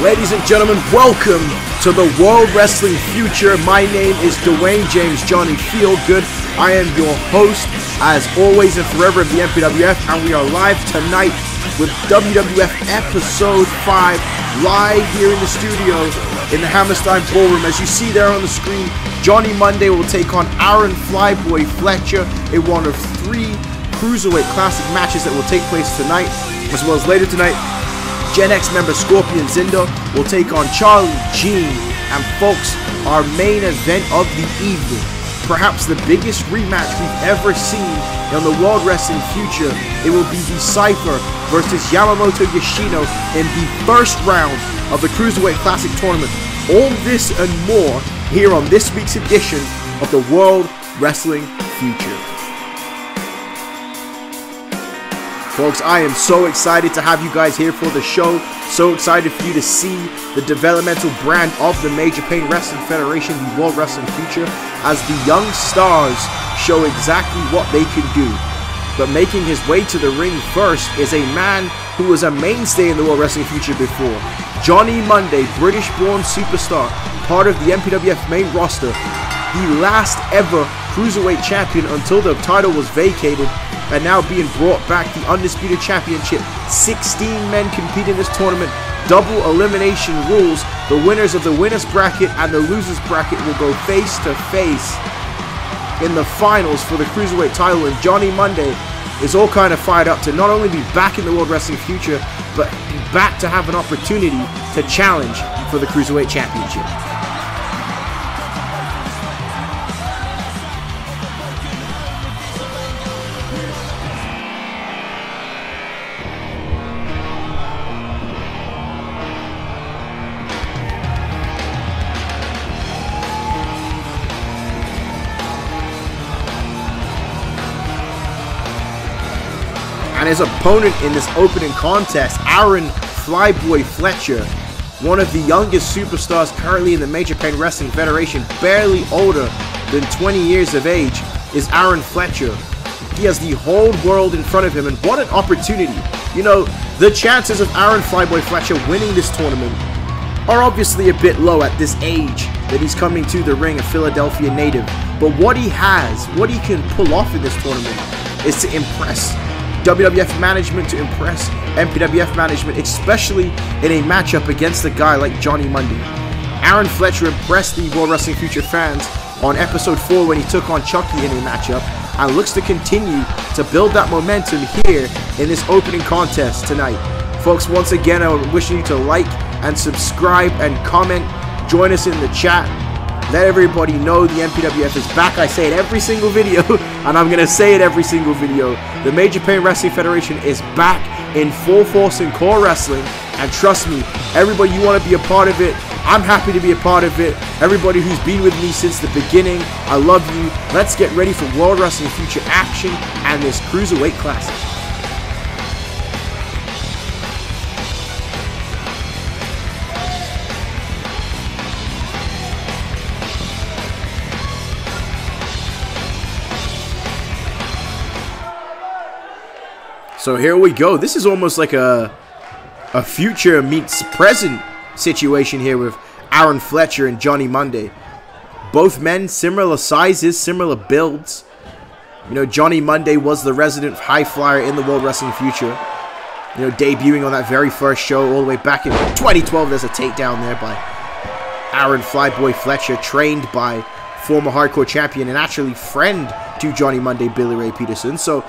Ladies and gentlemen, welcome to the World Wrestling Future. My name is Dwayne James Johnny Feelgood. I am your host, as always and forever, of the MPWF, and we are live tonight with WWF Episode 5, live here in the studio in the Hammerstein Ballroom. As you see there on the screen, Johnny Monday will take on Aaron Flyboy Fletcher in one of 3 Cruiserweight Classic matches that will take place tonight, as well as later tonight. Gen X member Scorpion Zindo will take on Charlie Jean, and folks, our main event of the evening, perhaps the biggest rematch we've ever seen in the World Wrestling Future. It will be the Cypher versus Yamamoto Yoshino in the first round of the Cruiserweight Classic tournament. All this and more here on this week's edition of the World Wrestling Future. Folks, I am so excited to have you guys here for the show. So excited for you to see the developmental brand of the Major Pain Wrestling Federation, the World Wrestling Future, as the young stars show exactly what they can do. But making his way to the ring first is a man who was a mainstay in the World Wrestling Future before. Johnny Monday, British-born superstar, part of the MPWF main roster, the last ever Cruiserweight champion until the title was vacated, and now being brought back the Undisputed Championship. 16 men compete in this tournament, double elimination rules. The winners of the winners bracket and the losers bracket will go face to face in the finals for the Cruiserweight title, and Johnny Monday is all kind of fired up to not only be back in the World Wrestling Future, but back to have an opportunity to challenge for the Cruiserweight Championship. And his opponent in this opening contest, Aaron Flyboy Fletcher, one of the youngest superstars currently in the Major Pain Wrestling Federation, barely older than 20 years of age, is Aaron Fletcher. He has the whole world in front of him, and what an opportunity. You know, the chances of Aaron Flyboy Fletcher winning this tournament are obviously a bit low at this age that he's coming to the ring, a Philadelphia native. But what he has, what he can pull off in this tournament, is to impress WWF management, to impress MPWF management, especially in a matchup against a guy like Johnny Monday. Aaron Fletcher impressed the World Wrestling Future fans on episode 4 when he took on Chucky in a matchup, and looks to continue to build that momentum here in this opening contest tonight. Folks, once again, I'm wishing you to like and subscribe and comment. Join us in the chat. Let everybody know the MPWF is back. I say it every single video, and I'm going to say it every single video. The Major Pain Wrestling Federation is back in full force in CAW Wrestling, and trust me, everybody, you want to be a part of it. I'm happy to be a part of it. Everybody who's been with me since the beginning, I love you. Let's get ready for World Wrestling Future action and this Cruiserweight Classic. So here we go. This is almost like a future meets present situation here with Aaron Fletcher and Johnny Monday. Both men, similar sizes, similar builds. You know, Johnny Monday was the resident high flyer in the World Wrestling Future. You know, debuting on that very first show all the way back in 2012. There's a takedown there by Aaron Flyboy Fletcher, trained by former hardcore champion and actually friend to Johnny Monday, Billy Ray Peterson. So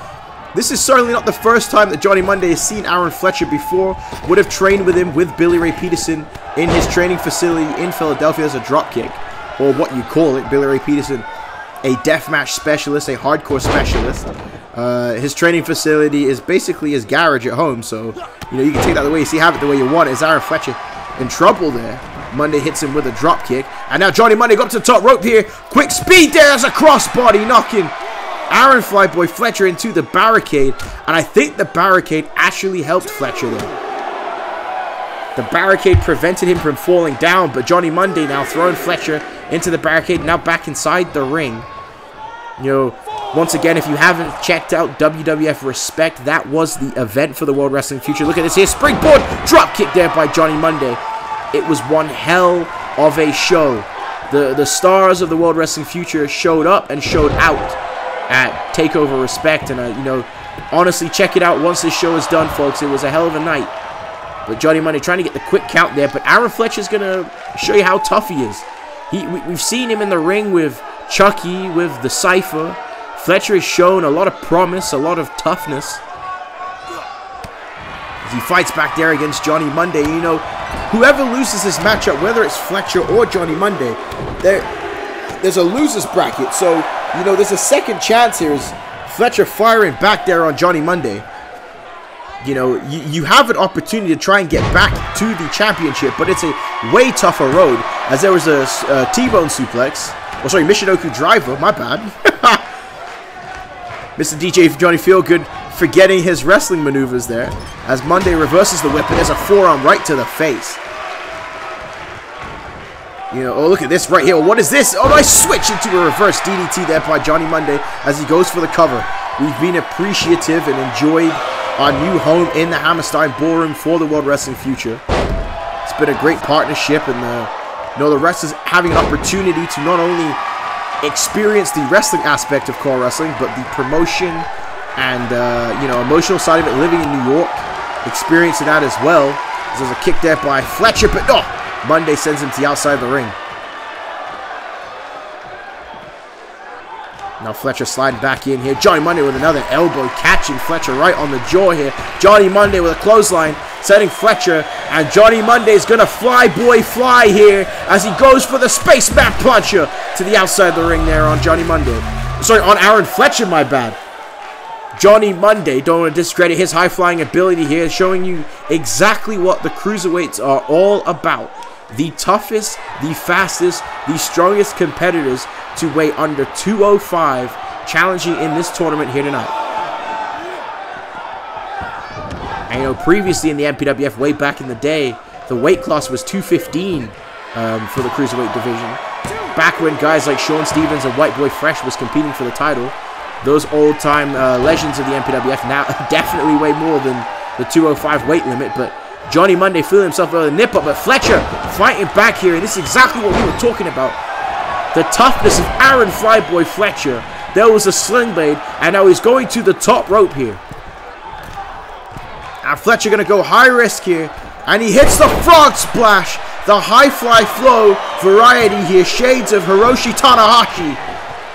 this is certainly not the first time that Johnny Monday has seen Aaron Fletcher before. Would have trained with him, with Billy Ray Peterson, in his training facility in Philadelphia as a dropkick, or what you call it. Billy Ray Peterson, a deathmatch specialist, a hardcore specialist. His training facility is basically his garage at home, so you know, you can take that the way you see, have it the way you want. Is Aaron Fletcher in trouble there? Monday hits him with a dropkick, and now Johnny Monday go up to the top rope here. Quick speed there as a crossbody knocking Aaron Flyboy Fletcher into the barricade, and I think the barricade actually helped Fletcher there. The barricade prevented him from falling down, but Johnny Monday now throwing Fletcher into the barricade, now back inside the ring. You know, once again, if you haven't checked out WWF Respect, that was the event for the World Wrestling Future. Look at this here, springboard drop kick there by Johnny Monday. it was one hell of a show. The stars of the World Wrestling Future showed up and showed out at TakeOver Respect, and you know, honestly, check it out once this show is done, folks. It was a hell of a night. But Johnny Monday trying to get the quick count there, but Aaron Fletcher's gonna show you how tough he is. We've seen him in the ring with Chucky, with the Cypher. Fletcher has shown a lot of promise, a lot of toughness. As he fights back there against Johnny Monday. You know, whoever loses this matchup, whether it's Fletcher or Johnny Monday, there's a loser's bracket. So, you know, there's a second chance here as Fletcher firing back there on Johnny Monday. You know, you have an opportunity to try and get back to the championship, but it's a way tougher road, as there was a T-bone suplex. Oh, sorry, Michinoku driver. My bad. Mr. DJ Johnny Feelgood forgetting his wrestling maneuvers there, as Monday reverses the whip, and there's a forearm right to the face. You know, oh, look at this right here. What is this? Oh, nice switch into a reverse DDT there by Johnny Monday as he goes for the cover. We've been appreciative and enjoyed our new home in the Hammerstein Ballroom for the World Wrestling Future. It's been a great partnership, and you know, the wrestlers having an opportunity to not only experience the wrestling aspect of CAW Wrestling, but the promotion and you know, emotional side of it, living in New York, experiencing that as well. There's a kick there by Fletcher, but no, Monday sends him to the outside of the ring. Now Fletcher sliding back in here. Johnny Monday with another elbow, catching Fletcher right on the jaw here. Johnny Monday with a clothesline, setting Fletcher, and Johnny Monday is going to fly here as he goes for the spaceman puncher to the outside of the ring there on Johnny Monday. Sorry, on Aaron Fletcher, my bad. Johnny Monday, don't want to discredit his high-flying ability here, showing you exactly what the Cruiserweights are all about. The toughest, the fastest, the strongest competitors to weigh under 205, challenging in this tournament here tonight. And you know, previously in the MPWF, way back in the day, the weight class was 215 for the Cruiserweight division. Back when guys like Sean Stevens and White Boy Fresh was competing for the title, those old-time legends of the MPWF now definitely weigh more than the 205 weight limit, but Johnny Monday feeling himself over the nip-up, but Fletcher fighting back here, and this is exactly what we were talking about. The toughness of Aaron Flyboy Fletcher. There was a sling blade, and now he's going to the top rope here. And Fletcher going to go high risk here, and he hits the frog splash. The high fly flow variety here, shades of Hiroshi Tanahashi.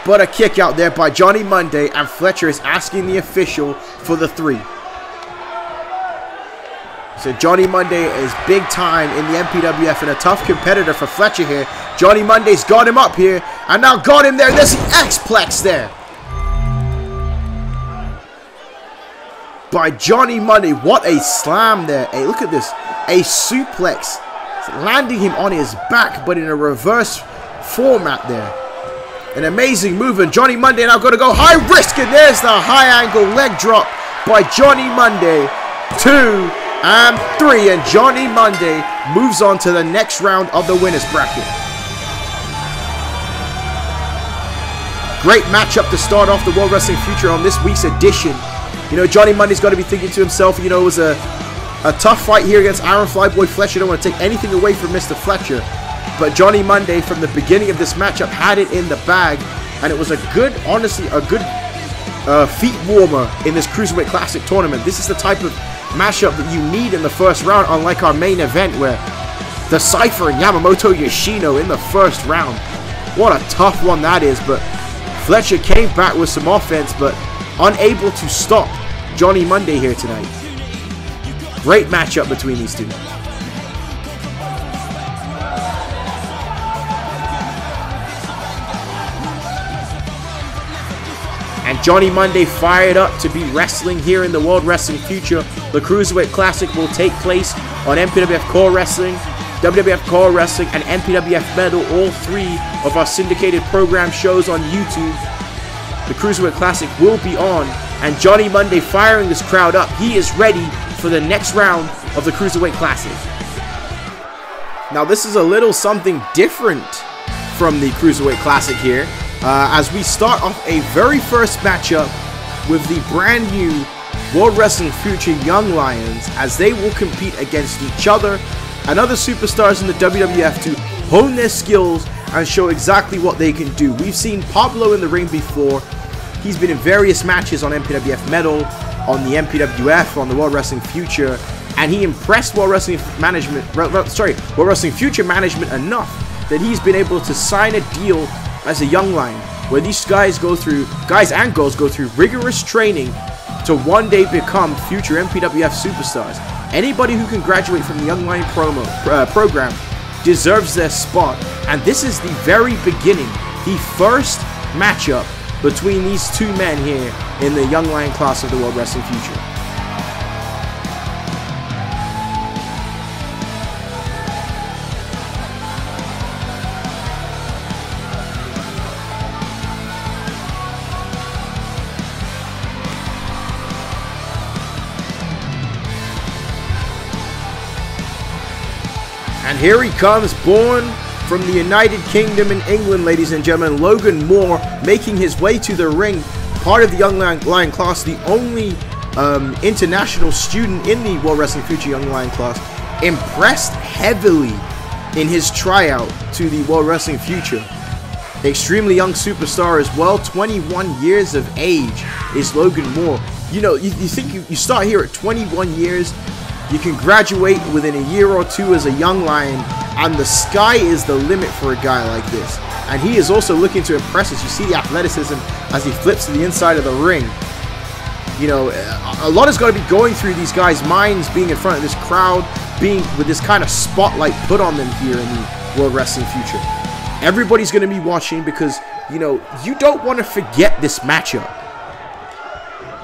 But a kick out there by Johnny Monday, and Fletcher is asking the official for the 3. So Johnny Monday is big time in the MPWF and a tough competitor for Fletcher here. Johnny Monday's got him up here, and now got him there. There's the X-Plex there by Johnny Monday. What a slam there. Hey, look at this. A suplex. It's landing him on his back, but in a reverse format there. An amazing move, and Johnny Monday now going to go high risk, and there's the high angle leg drop by Johnny Monday. 2 and 3, and Johnny Monday moves on to the next round of the winners bracket. Great matchup to start off the World Wrestling Future on this week's edition. You know, Johnny Monday's got to be thinking to himself, you know, it was a tough fight here against Aaron Flyboy Fletcher. Don't want to take anything away from Mr. Fletcher, but Johnny Monday from the beginning of this matchup had it in the bag, and it was a good, honestly, a good feet warmer in this Cruiserweight Classic tournament. This is the type of matchup that you need in the first round, unlike our main event where the Cypher and Yamamoto Yoshino in the first round. What a tough one that is, but Fletcher came back with some offense, but unable to stop Johnny Monday here tonight. Great matchup between these two. And Johnny Monday fired up to be wrestling here in the World Wrestling Future. The Cruiserweight Classic will take place on MPWF CAW Wrestling, WWF CAW Wrestling, and MPWF Medal, all 3 of our syndicated program shows on YouTube. The Cruiserweight Classic will be on, and Johnny Monday firing this crowd up. He is ready for the next round of the Cruiserweight Classic. Now this is a little something different from the Cruiserweight Classic here, as we start off a very first matchup with the brand new World Wrestling Future Young Lions, as they will compete against each other and other superstars in the WWF to hone their skills and show exactly what they can do. We've seen Pablo in the ring before. He's been in various matches on MPWF Metal, on the MPWF, on the World Wrestling Future, and he impressed World Wrestling Future management enough that he's been able to sign a deal as a young lion, where these guys and girls go through rigorous training to one day become future MPWF superstars. Anybody who can graduate from the Young Lion program deserves their spot, and this is the very beginning, the first matchup between these two men here in the Young Lion class of the World Wrestling Future. And here he comes, born from the United Kingdom in England, ladies and gentlemen, Logan Moore, making his way to the ring, part of the Young Lion class, the only international student in the World Wrestling Future Young Lion class, impressed heavily in his tryout to the World Wrestling Future. Extremely young superstar as well, 21 years of age is Logan Moore. You know, you think you start here at 21 years, you can graduate within a year or two as a young lion, and the sky is the limit for a guy like this. And he is also looking to impress us. You see the athleticism as he flips to the inside of the ring. You know, a lot has got to be going through these guys' minds, being in front of this crowd, being with this kind of spotlight put on them here in the World Wrestling Future. Everybody's going to be watching because, you know, you don't want to forget this matchup.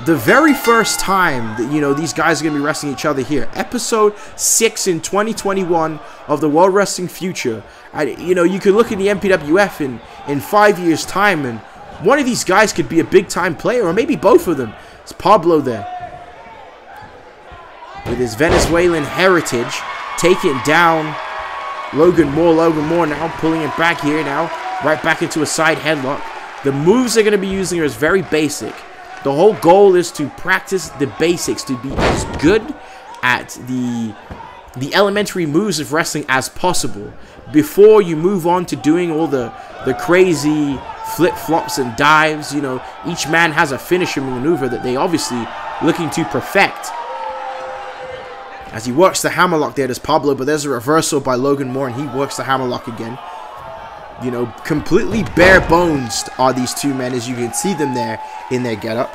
The very first time that, you know, these guys are going to be wrestling each other here. Episode 6 in 2021 of the World Wrestling Future. You know, you could look at the MPWF in 5 years' time, and one of these guys could be a big-time player, or maybe both of them. It's Pablo there, with his Venezuelan heritage, taking down Logan Moore. Logan Moore now pulling it back here now, right back into a side headlock. The moves they're going to be using are very basic. The whole goal is to practice the basics, to be as good at the elementary moves of wrestling as possible before you move on to doing all the crazy flip-flops and dives. You know, each man has a finisher maneuver that they obviously looking to perfect. As he works the hammerlock there, there's Pablo, but there's a reversal by Logan Moore, and he works the hammerlock again. You know, completely bare bones are these two men, as you can see them there in their getup.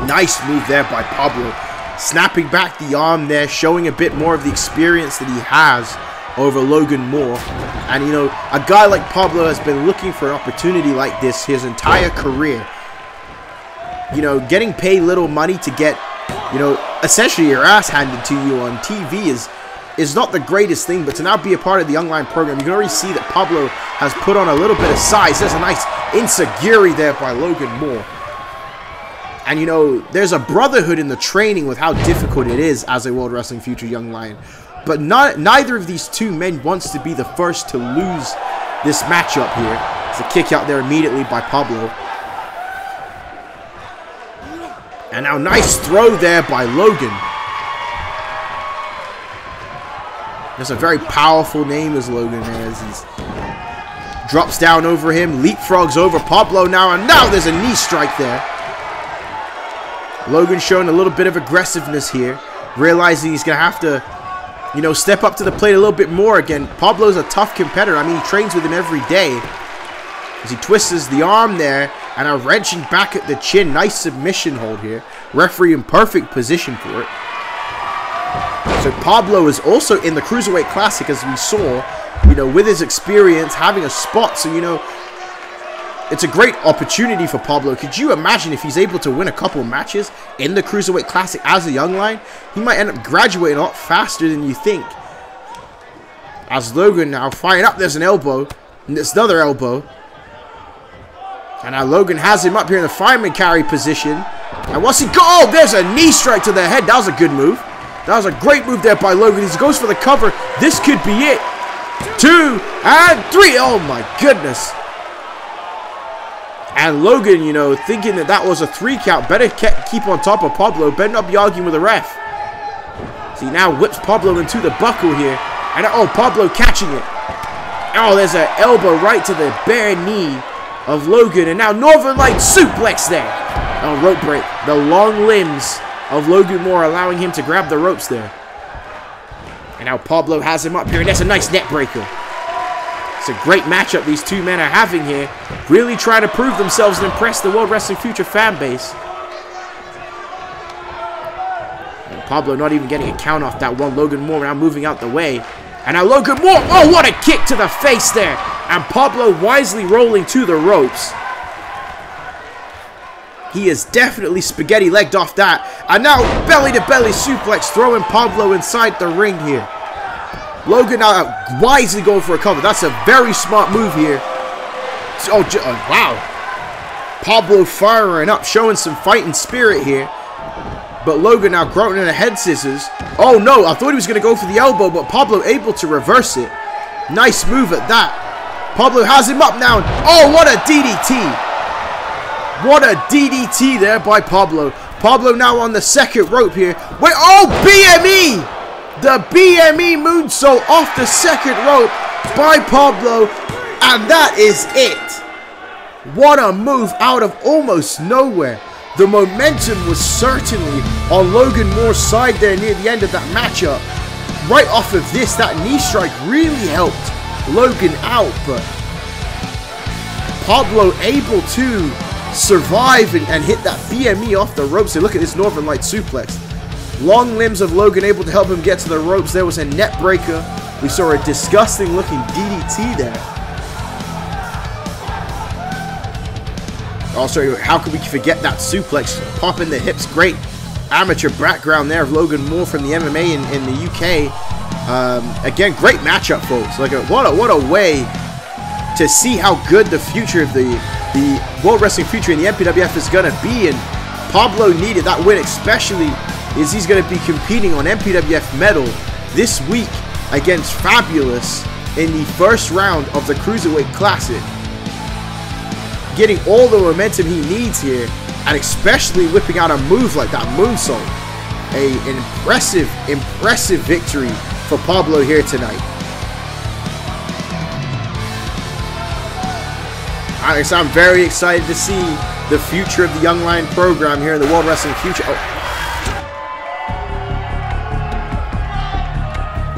Nice move there by Pablo, snapping back the arm there, showing a bit more of the experience that he has over Logan Moore. And, you know, a guy like Pablo has been looking for an opportunity like this his entire career. You know, getting paid little money to get, you know, essentially your ass handed to you on TV is not the greatest thing, but to now be a part of the Young Lion program, you can already see that Pablo has put on a little bit of size. There's a nice enziguri there by Logan Moore. And, you know, there's a brotherhood in the training with how difficult it is as a World Wrestling Future Young Lion. But neither of these two men wants to be the first to lose this matchup here. It's a kick out there immediately by Pablo. And now nice throw there by Logan. That's a very powerful name as Logan, man, as he drops down over him, leapfrogs over Pablo now, and now there's a knee strike there. Logan showing a little bit of aggressiveness here, realizing he's going to have to, you know, step up to the plate a little bit more again. Pablo's a tough competitor. I mean, he trains with him every day. As he twists the arm there, and now wrenching back at the chin. Nice submission hold here. Referee in perfect position for it. So Pablo is also in the Cruiserweight Classic, as we saw, you know, with his experience, having a spot. So, you know, it's a great opportunity for Pablo. Could you imagine if he's able to win a couple matches in the Cruiserweight Classic as a young lion? He might end up graduating a lot faster than you think. As Logan now firing up, there's an elbow. And there's another elbow. And now Logan has him up here in the fireman carry position. And once he go, oh, there's a knee strike to the head. That was a good move. That was a great move there by Logan. He goes for the cover. This could be it. 2 and 3. Oh my goodness. And Logan, you know, thinking that that was a 3 count, better keep on top of Pablo, better not be arguing with the ref. So he now whips Pablo into the buckle here. And oh, Pablo catching it. Oh, there's an elbow right to the bare knee of Logan. And now Northern Light suplex there. Oh, rope break. The long limbs of Logan Moore allowing him to grab the ropes there. And now Pablo has him up here. And that's a nice net breaker. It's a great matchup these two men are having here. Really trying to prove themselves and impress the World Wrestling Future fan base. And Pablo not even getting a count off that one. Logan Moore now moving out the way. And now Logan Moore. Oh, what a kick to the face there. And Pablo wisely rolling to the ropes. He is definitely spaghetti legged off that. And now belly to belly suplex, throwing Pablo inside the ring here. Logan now wisely going for a cover. That's a very smart move here. Oh, wow. Pablo firing up, showing some fighting spirit here. But Logan now groaning a head scissors. Oh no, I thought he was going to go for the elbow, but Pablo able to reverse it. Nice move at that. Pablo has him up now. Oh, what a DDT. What a DDT there by Pablo. Pablo now on the second rope here. Wait, oh, BME. The BME moonsault off the second rope by Pablo. And that is it. What a move out of almost nowhere. The momentum was certainly on Logan Moore's side there near the end of that matchup. Right off of this, that knee strike really helped Logan out. But Pablo able to survive and hit that BME off the ropes. And look at this Northern Light suplex. Long limbs of Logan able to help him get to the ropes. There was a net breaker. We saw a disgusting looking DDT there. Also, how could we forget that suplex? Popping the hips. Great amateur background there of Logan Moore from the MMA in the UK. Again, great matchup, folks. Like what a way to see how good the future of the World Wrestling Future in the MPWF is going to be. And Pablo needed that win, especially as he's going to be competing on MPWF Medal this week against Fabulous in the first round of the Cruiserweight Classic. Getting all the momentum he needs here, and especially whipping out a move like that moonsault. An impressive victory for Pablo here tonight. I'm very excited to see the future of the Young Lion program here in the World Wrestling Future.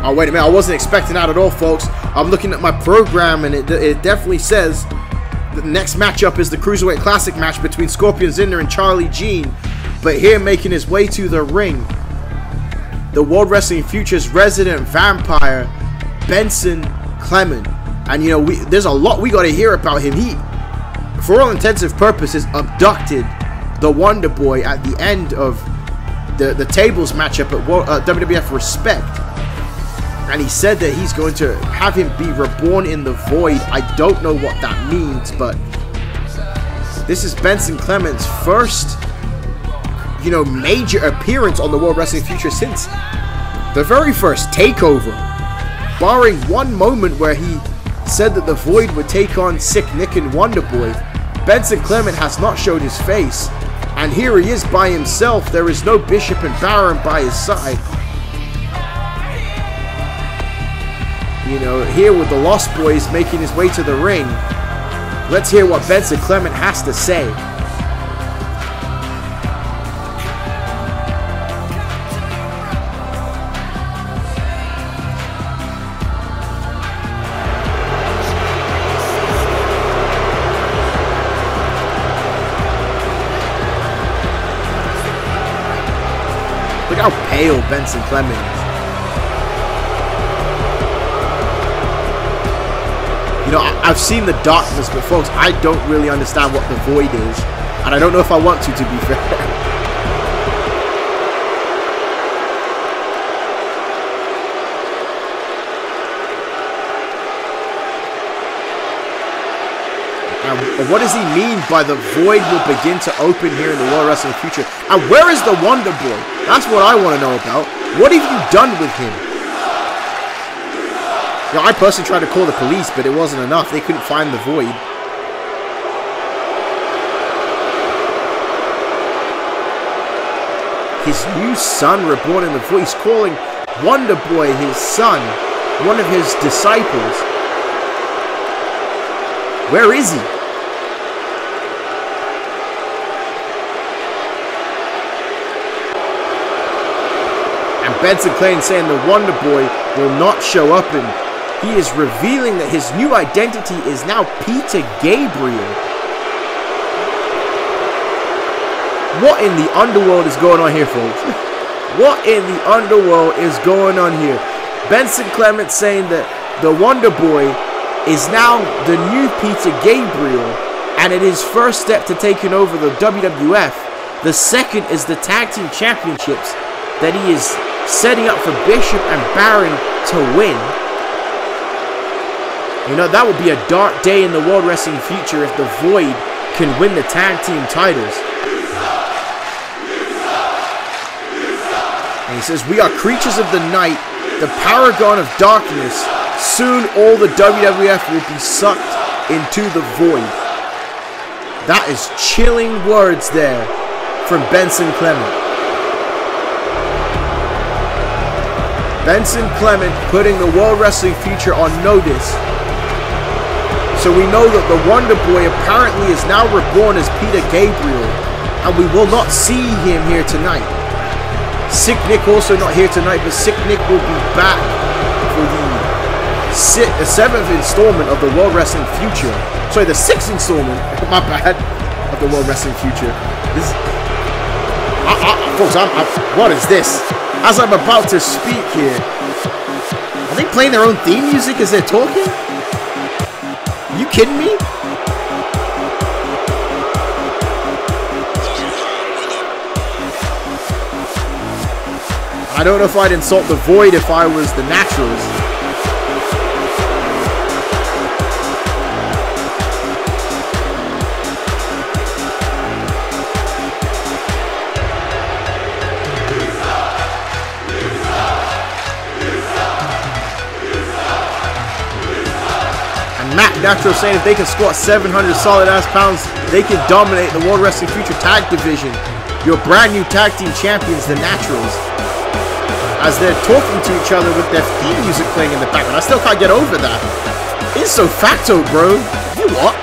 Oh, wait a minute. I wasn't expecting that at all, folks. I'm looking at my program, and it definitely says the next matchup is the Cruiserweight Classic match between Scorpion Zinder and Charlie Jean. But here, making his way to the ring, the World Wrestling Future's resident vampire, Benson Clement. And, you know, there's a lot we got to hear about him. He, for all intensive purposes, abducted the Wonder Boy at the end of the tables matchup at WWF Respect. And he said that he's going to have him be reborn in the void. I don't know what that means, but this is Benson Clement's first, you know, major appearance on the World Wrestling Future since the very first takeover. Barring one moment where he said that the Void would take on Sick Nick and Wonder Boy, Benson Clement has not showed his face. And here he is by himself. There is no Bishop and Baron by his side. You know, here with the Lost Boys making his way to the ring. Let's hear what Benson Clement has to say. Look how pale Benson Clement is. You know, I've seen the darkness, but folks, I don't really understand what the Void is. And I don't know if I want to be fair. And what does he mean by the Void will begin to open here in the World Wrestling Future? And where is the Wonder Boy? That's what I want to know about. What have you done with him? You know, I personally tried to call the police, but it wasn't enough. They couldn't find the Void. his new son reborn in the Void. He's calling Wonder Boy his son, one of his disciples. Where is he? And Benson Clayton saying the Wonder Boy will not show up, and he is revealing that his new identity is now Peter Gabriel. What in the underworld is going on here, folks? What in the underworld is going on here? Benson Clement saying that the Wonder Boy is now the new Peter Gabriel, and it is first step to taking over the WWF. The second is the Tag Team Championships that he is setting up for Bishop and Baron to win. You know, that would be a dark day in the World Wrestling future if the Void can win the tag team titles. And he says, we are creatures of the night, the paragon of darkness. Soon all the WWF will be sucked into the Void. That is chilling words there from Benson Clement. Benson Clement putting the World Wrestling future on notice. So we know that the Wonder Boy apparently is now reborn as Peter Gabriel, and we will not see him here tonight. Sick Nick also not here tonight, but Sick Nick will be back for the 7th installment of the World Wrestling future. Sorry, the 6th installment, my bad, of the World Wrestling future. This, folks, what is this? As I'm about to speak here, are they playing their own theme music as they're talking? Are you kidding me? I don't know if I'd insult the Void if I was the Naturals. Matt Natural saying if they can squat 700 solid ass pounds, they can dominate the World Wrestling Future Tag Division. Your brand new tag team champions, the Naturals. As they're talking to each other with their theme music playing in the background. I still can't get over that. It's so facto, bro. You what?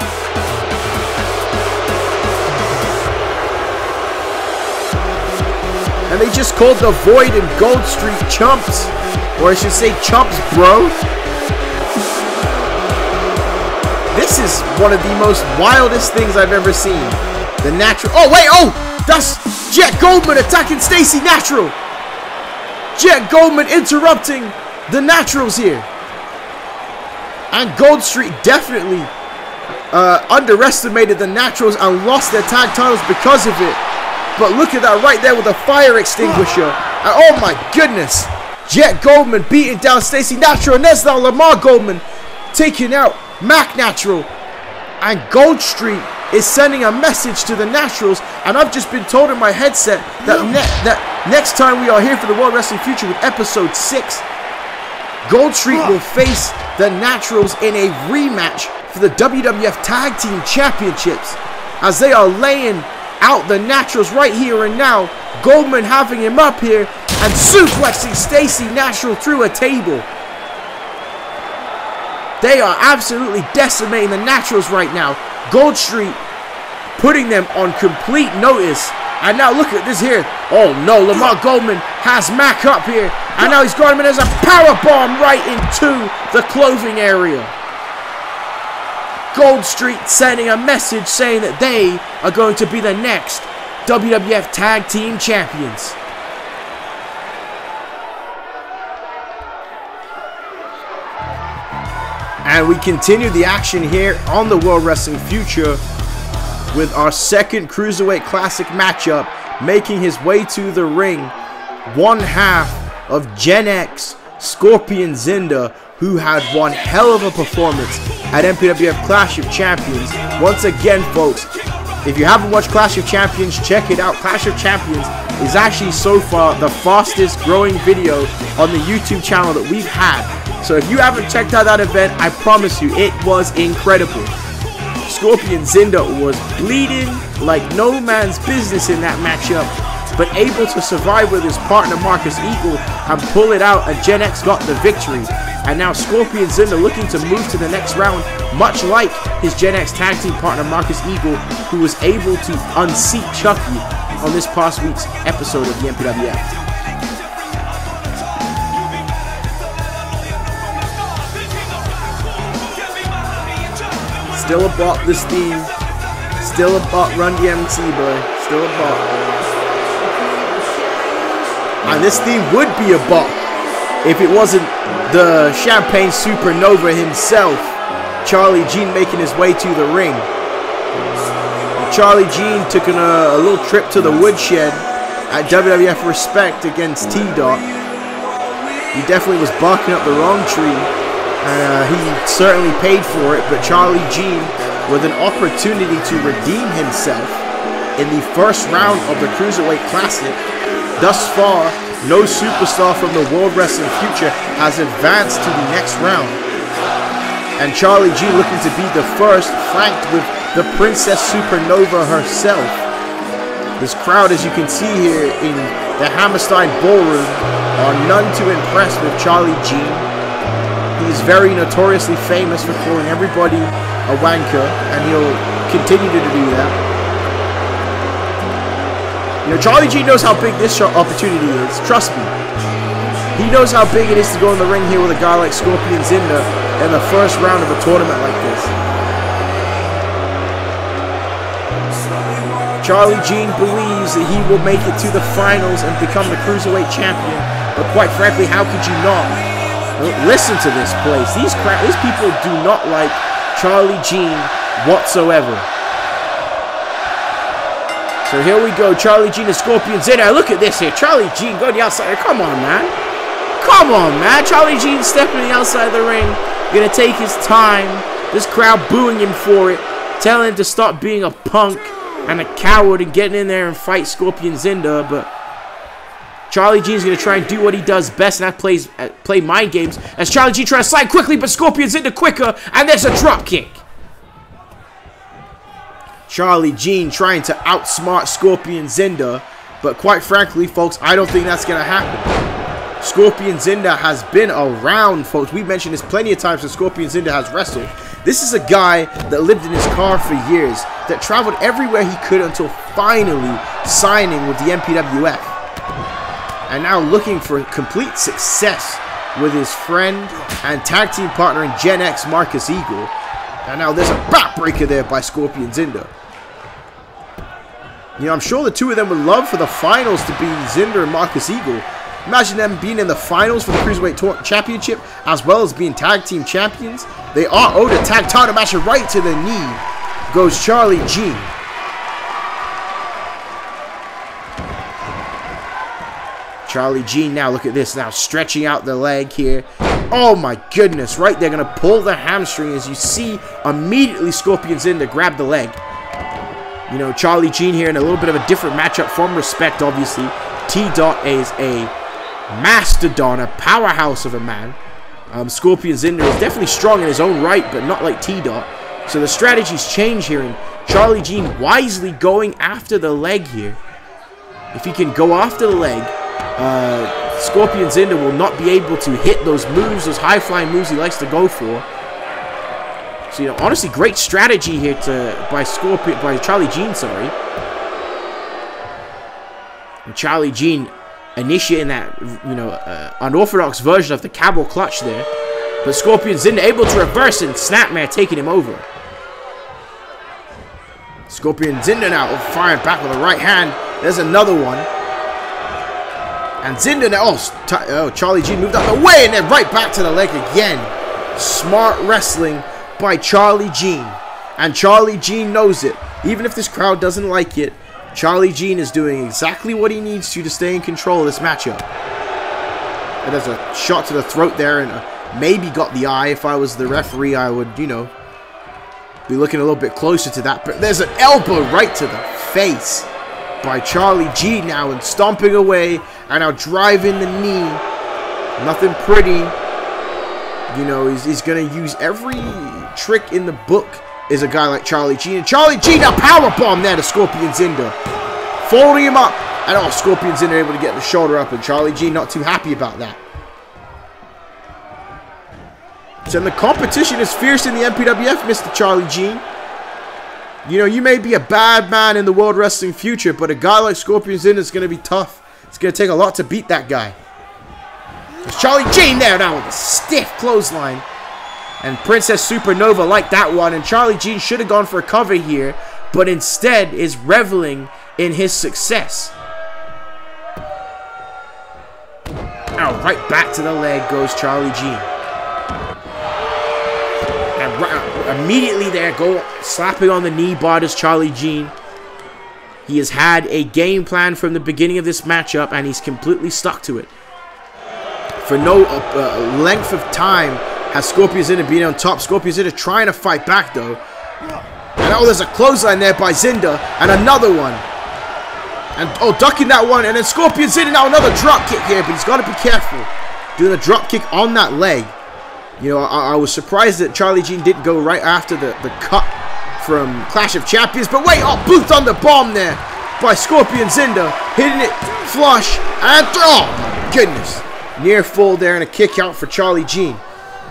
And they just called the Void and Gold Street chumps. Or I should say chumps, bro. This is one of the most wildest things I've ever seen. The Natural. Oh, wait. Oh, that's Jet Goldman attacking Stacy Natural. Jet Goldman interrupting the Naturals here. And Gold Street definitely underestimated the Naturals and lost their tag titles because of it. But look at that right there with a fire extinguisher. And oh my goodness. Jet Goldman beating down Stacy Natural. And there's now Lamar Goldman taking out Mac Natural. And Gold Street is sending a message to the Naturals, and I've just been told in my headset that next time we are here for the World Wrestling Future with episode 6, Gold Street will face the Naturals in a rematch for the WWF Tag Team Championships, as they are laying out the Naturals right here and now. Goldman having him up here and suplexing Stacy Natural through a table. They are absolutely decimating the Naturals right now. Gold Street putting them on complete notice. And now look at this here. Oh no, Lamar Goldman has Mac up here. And now he's got him in as a powerbomb right into the clothing area. Gold Street sending a message saying that they are going to be the next WWF Tag Team Champions. And we continue the action here on the World Wrestling Future with our second Cruiserweight Classic matchup. Making his way to the ring, one half of Gen X, Scorpion Zinda, who had one hell of a performance at MPWF Clash of Champions. Once again, folks, if you haven't watched Clash of Champions, check it out. Clash of Champions is actually so far the fastest growing video on the YouTube channel that we've had. So if you haven't checked out that event, I promise you, it was incredible. Scorpion Zinda was bleeding like no man's business in that matchup. but able to survive with his partner Marcus Eagle and pull it out, and Gen X got the victory. And now Scorpion Zinder looking to move to the next round, much like his Gen X tag team partner Marcus Eagle, who was able to unseat Chucky on this past week's episode of the MPWF. Still a bop, this theme. Still a bop, Run DMC, boy. Still a bop. And this theme would be a bop if it wasn't the Champagne Supernova himself, Charlie Jean, making his way to the ring. Charlie Jean took a little trip to the woodshed at WWF Respect against T-Dot. He definitely was barking up the wrong tree. He certainly paid for it, but Charlie Jean, with an opportunity to redeem himself in the first round of the Cruiserweight Classic. Thus far, no superstar from the World Wrestling future has advanced to the next round. And Charlie Jean looking to be the first, flanked with the Princess Supernova herself. This crowd, as you can see here in the Hammerstein Ballroom, are none too impressed with Charlie Jean. He's very notoriously famous for calling everybody a wanker, and he'll continue to do that. You know, Charlie Jean knows how big this opportunity is. Trust me. He knows how big it is to go in the ring here with a guy like Scorpion Zinder in the first round of a tournament like this. Charlie Jean believes that he will make it to the finals and become the Cruiserweight champion, but quite frankly, how could you not? Listen to this place. These people do not like Charlie Jean whatsoever. So here we go. Charlie Jean and Scorpion Zinder. Look at this here. Charlie Jean go to the outside. Come on, man. Come on, man. Charlie Jean stepping to the outside of the ring. Gonna take his time. This crowd booing him for it. Telling him to stop being a punk and a coward and getting in there and fight Scorpion Zinder. But Charlie Jean's going to try and do what he does best, and that play mind games, as Charlie Jean tries to slide quickly, but Scorpion's into quicker, and there's a drop kick. Charlie Jean trying to outsmart Scorpion Zinder, but quite frankly, folks, I don't think that's going to happen. Scorpion Zinder has been around, folks. We've mentioned this plenty of times that Scorpion Zinder has wrestled. This is a guy that lived in his car for years, that traveled everywhere he could until finally signing with the MPWF. And now looking for complete success with his friend and tag team partner in Gen X, Marcus Eagle. And now there's a backbreaker there by Scorpion Zinder. You know, I'm sure the two of them would love for the finals to be Zinder and Marcus Eagle. Imagine them being in the finals for the Cruiserweight Championship as well as being tag team champions. They are owed a tag title match, right to the knee goes Charlie Jean. Charlie Jean now, look at this now, stretching out the leg here. Oh my goodness, right there, gonna pull the hamstring. As you see, immediately Scorpion's in to grab the leg. You know, Charlie Jean here in a little bit of a different matchup from Respect, obviously. T-Dot is a mastodon, a powerhouse of a man. Scorpion Zinder is definitely strong in his own right, but not like T-Dot. So the strategies change here, and Charlie Jean wisely going after the leg here. If he can go after the leg, Scorpion Zinder will not be able to hit those moves, those high-flying moves he likes to go for. So, you know, honestly, great strategy here by Charlie Jean, sorry. And Charlie Jean initiating that, you know, unorthodox version of the cowboy clutch there. But Scorpion Zinder able to reverse and Snapmare taking him over. Scorpion Zinder now firing back with the right hand. There's another one. And Zinder now, oh, Charlie Jean moved out the way and then right back to the leg again. Smart wrestling by Charlie Jean. And Charlie Jean knows it. Even if this crowd doesn't like it, Charlie Jean is doing exactly what he needs to stay in control of this matchup. And there's a shot to the throat there and maybe got the eye. If I was the referee, I would, you know, be looking a little bit closer to that. But there's an elbow right to the face by Charlie Jean now and stomping away and now driving the knee. Nothing pretty. You know, he's going to use every trick in the book is a guy like Charlie Jean. And Charlie Jean, a powerbomb there to Scorpion Zinder. Folding him up And oh, Scorpion Zinder able to get the shoulder up, and Charlie Jean not too happy about that. So the competition is fierce in the MPWF, Mr. Charlie Jean. You know, you may be a bad man in the World Wrestling Future, but a guy like Scorpion Zinder is going to be tough. It's going to take a lot to beat that guy. There's Charlie Jean there now with a stiff clothesline. And Princess Supernova liked that one, and Charlie Jean should have gone for a cover here, but instead is reveling in his success. Now right back to the leg goes Charlie Jean. And immediately there, go slapping on the knee bar does Charlie Jean. He has had a game plan from the beginning of this matchup, and he's completely stuck to it. For no length of time has Scorpion Zinder been on top. Scorpion Zinder trying to fight back though. And oh, there's a clothesline there by Zinder, and another one. And oh, ducking that one, and then Scorpion Zinder now another drop kick here, but he's got to be careful. Doing a drop kick on that leg. You know, I was surprised that Charlie Jean didn't go right after the cut from Clash of Champions. But wait, oh, Blue Thunder bomb there by Scorpion Zinder. Hitting it flush, and oh my goodness. Near fall there, and a kick out for Charlie Jean.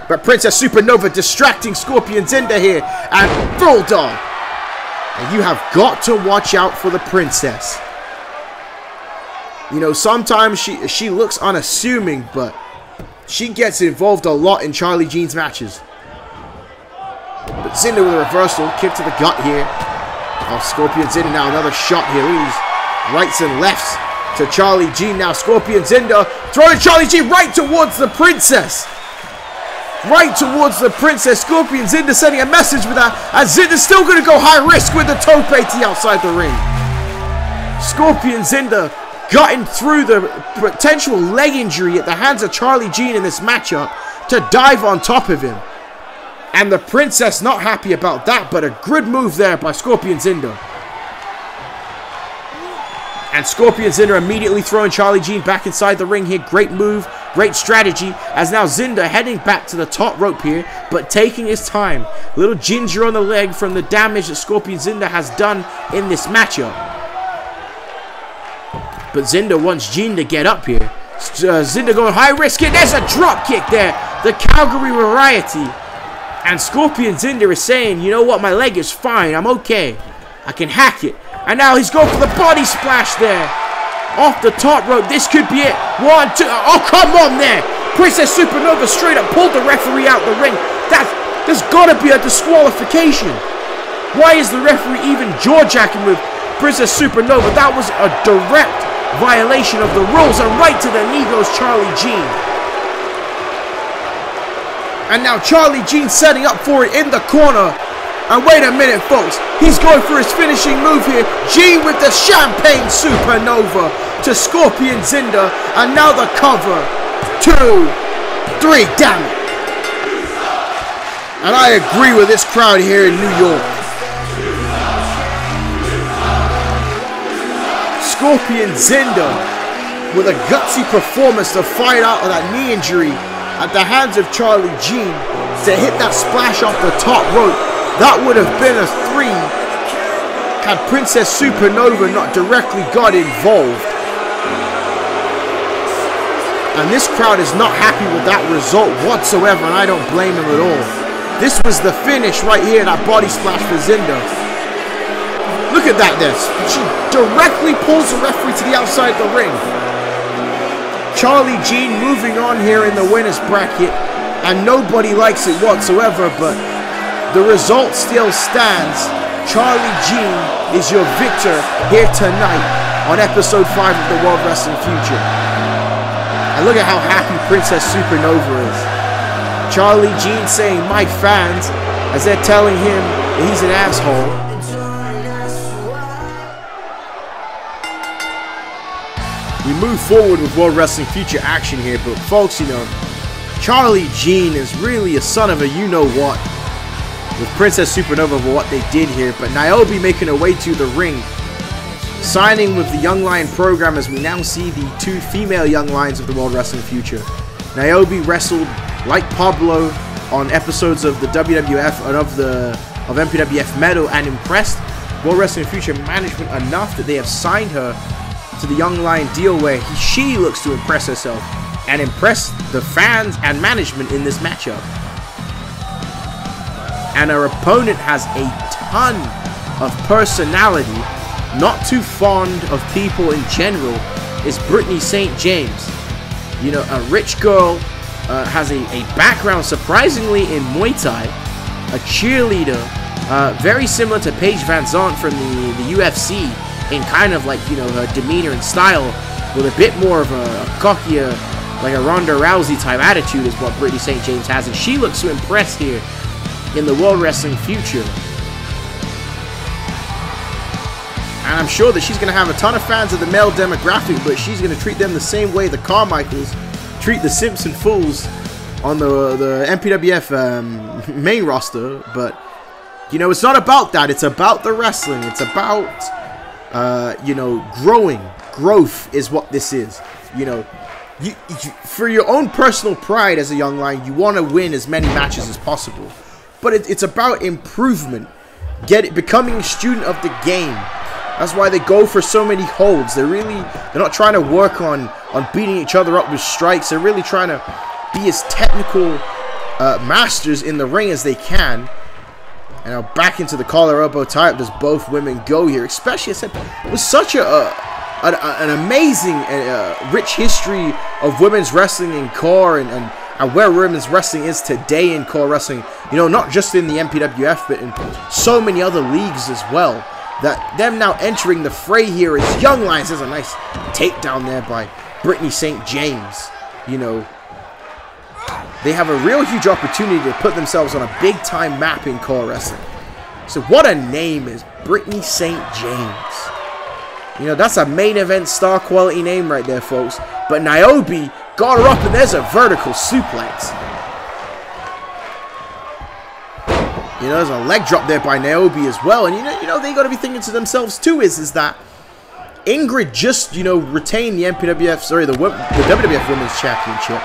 But Princess Supernova distracting Scorpion Zinder here, and Bulldog. And you have got to watch out for the Princess. You know, sometimes she looks unassuming, but she gets involved a lot in Charlie Jean's matches. But Zinder with a reversal, kick to the gut here. Oh, Scorpion Zinder now another shot here. Look at these rights and lefts to Charlie Jean. Now Scorpion Zinder throwing Charlie Jean right towards the Princess. Right towards the Princess. Scorpion Zinder sending a message with that. And Zinder's still going to go high risk with the tope to outside the ring. Scorpion Zinder gotten through the potential leg injury at the hands of Charlie Jean in this matchup to dive on top of him. And the Princess not happy about that, but a good move there by Scorpion Zinder. And Scorpion Zinder immediately throwing Charlie Jean back inside the ring here. Great move, great strategy, as now Zinder heading back to the top rope here, but taking his time. Little ginger on the leg from the damage that Scorpion Zinder has done in this matchup. But Zinder wants Jean to get up here. Zinder going high risk here. There's a drop kick there. The Calgary variety. And Scorpion Zinder is saying, you know what, my leg is fine. I'm okay. I can hack it. And now he's going for the body splash there. Off the top rope. This could be it. 1, 2. Oh, come on there. Princess Supernova straight up pulled the referee out the ring. There's got to be a disqualification. Why is the referee even jaw-jacking with Princess Supernova? That was a direct violation of the rules, and right to the knee goes Charlie Jean. And now Charlie Jean setting up for it in the corner. And wait a minute, folks. He's going for his finishing move here. Jean with the Champagne Supernova to Scorpion Zinder. And now the cover. 2, 3, damn it. And I agree with this crowd here in New York. Scorpion Zinder with a gutsy performance to fight out of that knee injury at the hands of Charlie Jean to hit that splash off the top rope. That would have been a 3 had Princess Supernova not directly got involved. And this crowd is not happy with that result whatsoever, and I don't blame them at all. This was the finish right here, that body splash for Zinder. Look at that, she directly pulls the referee to the outside the ring. Charlie Jean moving on here in the winner's bracket, and nobody likes it whatsoever, but the result still stands. Charlie Jean is your victor here tonight on episode 5 of the World Wrestling Future. And look at how happy Princess Supernova is. Charlie Jean saying, my fans, as they're telling him that he's an asshole. We move forward with World Wrestling Future action here, but folks, you know, Charlie Jean is really a son of a you-know-what with Princess Supernova for what they did here, but Niobe making her way to the ring, signing with the Young Lion program as we now see the 2 female Young Lions of the World Wrestling Future. Niobe wrestled like Pablo on episodes of the WWF and of MPWF Metal and impressed World Wrestling Future management enough that they have signed her to the Young Lion deal where she looks to impress herself and impress the fans and management in this matchup. And her opponent has a ton of personality, not too fond of people in general, is Brittany St. James. You know, a rich girl, has a background surprisingly in Muay Thai, a cheerleader, very similar to Paige Van Zandt from the UFC in kind of like, you know, her demeanor and style, with a bit more of a cockier, like a Ronda Rousey type attitude is what Brittany St. James has, and she looks to impress here in the World Wrestling future. And I'm sure that she's going to have a ton of fans of the male demographic, but she's going to treat them the same way the Carmichaels treat the Simpson Fools on the MPWF main roster. But, you know, it's not about that. It's about the wrestling. It's about, you know, growing. Growth is what this is. You know, you, for your own personal pride as a young lion, you want to win as many matches as possible. But it's about improvement. Becoming a student of the game. That's why they go for so many holds. They're not trying to work on beating each other up with strikes. They're really trying to be as technical masters in the ring as they can. And now back into the collar elbow tie-up as both women go here. Especially, I said, it was such an amazing rich history of women's wrestling in CAW and where women's wrestling is today in CAW wrestling. You know, not just in the MPWF, but in so many other leagues as well. That them now entering the fray here as young lions. There's a nice takedown there by Brittany St. James. You know, they have a real huge opportunity to put themselves on a big-time map in CAW wrestling. So what a name is Brittany St. James. You know, that's a main event star quality name right there, folks. But Niobe got her up, and there's a vertical suplex. You know, there's a leg drop there by Niobe as well. And, you know they got to be thinking to themselves, too, is that Ingrid just, you know, retained the MPWF, sorry, the WWF Women's Championship.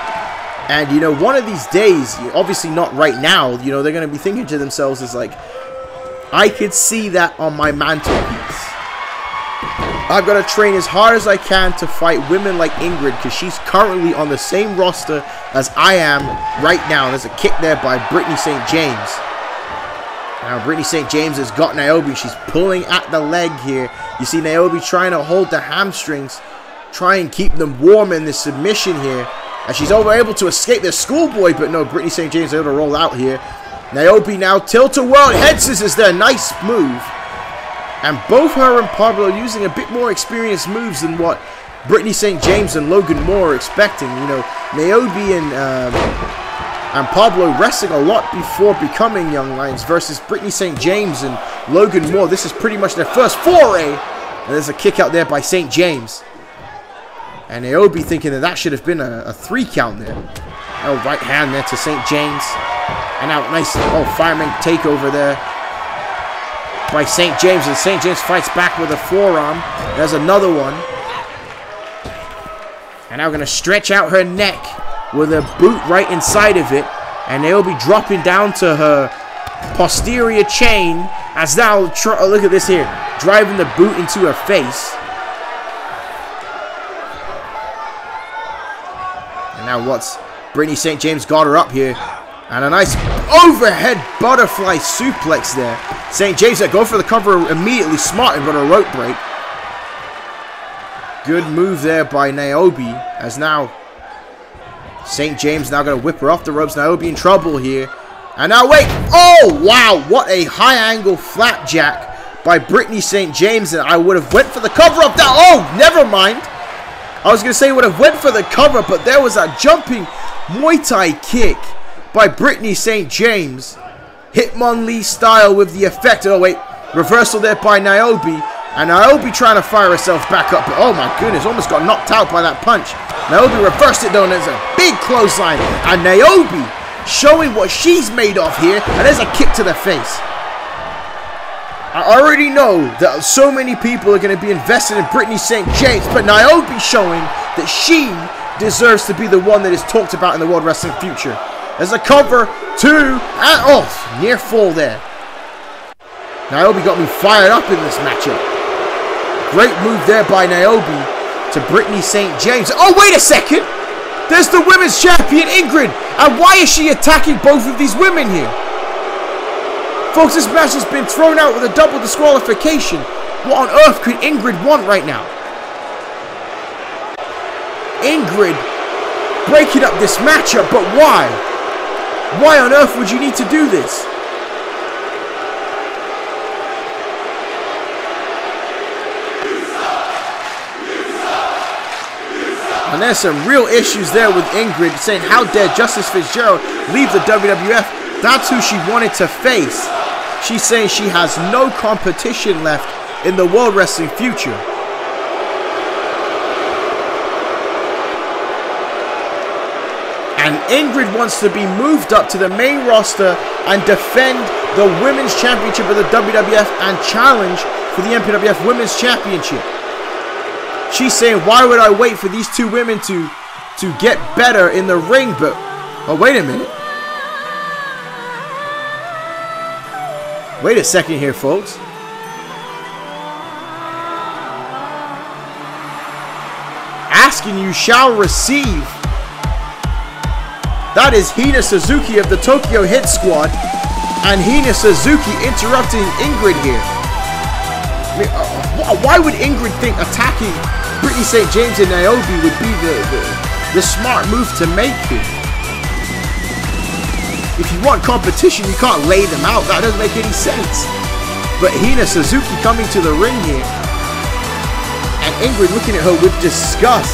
And, you know, one of these days, obviously not right now, you know, they're going to be thinking to themselves is like, I could see that on my mantelpiece. I've got to train as hard as I can to fight women like Ingrid, because she's currently on the same roster as I am right now. There's a kick there by Brittany St. James. Now Brittany St. James has got Niobe. She's pulling at the leg here. You see Niobe trying to hold the hamstrings, try and keep them warm in this submission here. And she's able to escape the schoolboy, but no, Brittany St. James is able to roll out here. Niobe now tilt-a-whirl, head scissors there, nice move. And both her and Pablo using a bit more experienced moves than what Brittany St. James and Logan Moore are expecting. You know, Niobe and Pablo wrestling a lot before becoming Young Lions versus Brittany St. James and Logan Moore. This is pretty much their first foray. And there's a kick out there by St. James. And Niobe thinking that should have been a 3 count there. Oh, right hand there to St. James. And now nice, fireman takeover there by St. James. And St. James fights back with a forearm. There's another one. And now going to stretch out her neck with a boot right inside of it. And Niobe dropping down to her posterior chain. As now, look at this here. Driving the boot into her face. And now what's Brittany St. James got her up here. And a nice overhead butterfly suplex there. St. James that go for the cover immediately. Smart, but a rope break. Good move there by Niobe. As now St. James now going to whip her off the ropes. Niobe in trouble here. And now wait. Oh, wow. What a high angle flapjack by Brittany St. James. And I would have went for the cover up there. Oh, never mind. I was going to say would have went for the cover, but there was a jumping Muay Thai kick by Brittany St. James. Hitmonlee style with the effect. Oh, wait. Reversal there by Niobe. And Niobe trying to fire herself back up. But, oh, my goodness. Almost got knocked out by that punch. Niobe reversed it, though, and there's a big clothesline. And Niobe showing what she's made of here. And there's a kick to the face. I already know that so many people are going to be invested in Brittany St. James. But Niobe showing that she deserves to be the one that is talked about in the World Wrestling future. There's a cover, 2, and oh, near fall there. Niobe got me fired up in this matchup. Great move there by Niobe. to Brittany St. James. Oh, wait a second. There's the women's champion, Ingrid. And why is she attacking both of these women here? Folks, this match has been thrown out with a double disqualification. What on earth could Ingrid want right now? Ingrid breaking up this matchup, but why? Why on earth would you need to do this? And there's some real issues there with Ingrid saying, how dare Justice Fitzgerald leave the WWF? That's who she wanted to face. She's saying she has no competition left in the World Wrestling future. And Ingrid wants to be moved up to the main roster and defend the Women's Championship of the WWF and challenge for the MPWF Women's Championship. She's saying, why would I wait for these two women to get better in the ring? But, oh, wait a minute. Wait a second here, folks. Asking you shall receive. That is Hina Suzuki of the Tokyo Hit Squad. And Hina Suzuki interrupting Ingrid here. I mean, why would Ingrid think attacking Brittany St. James and Niobe would be the smart move to make here? If you want competition, you can't lay them out. That doesn't make any sense. But Hina Suzuki coming to the ring here. And Ingrid looking at her with disgust.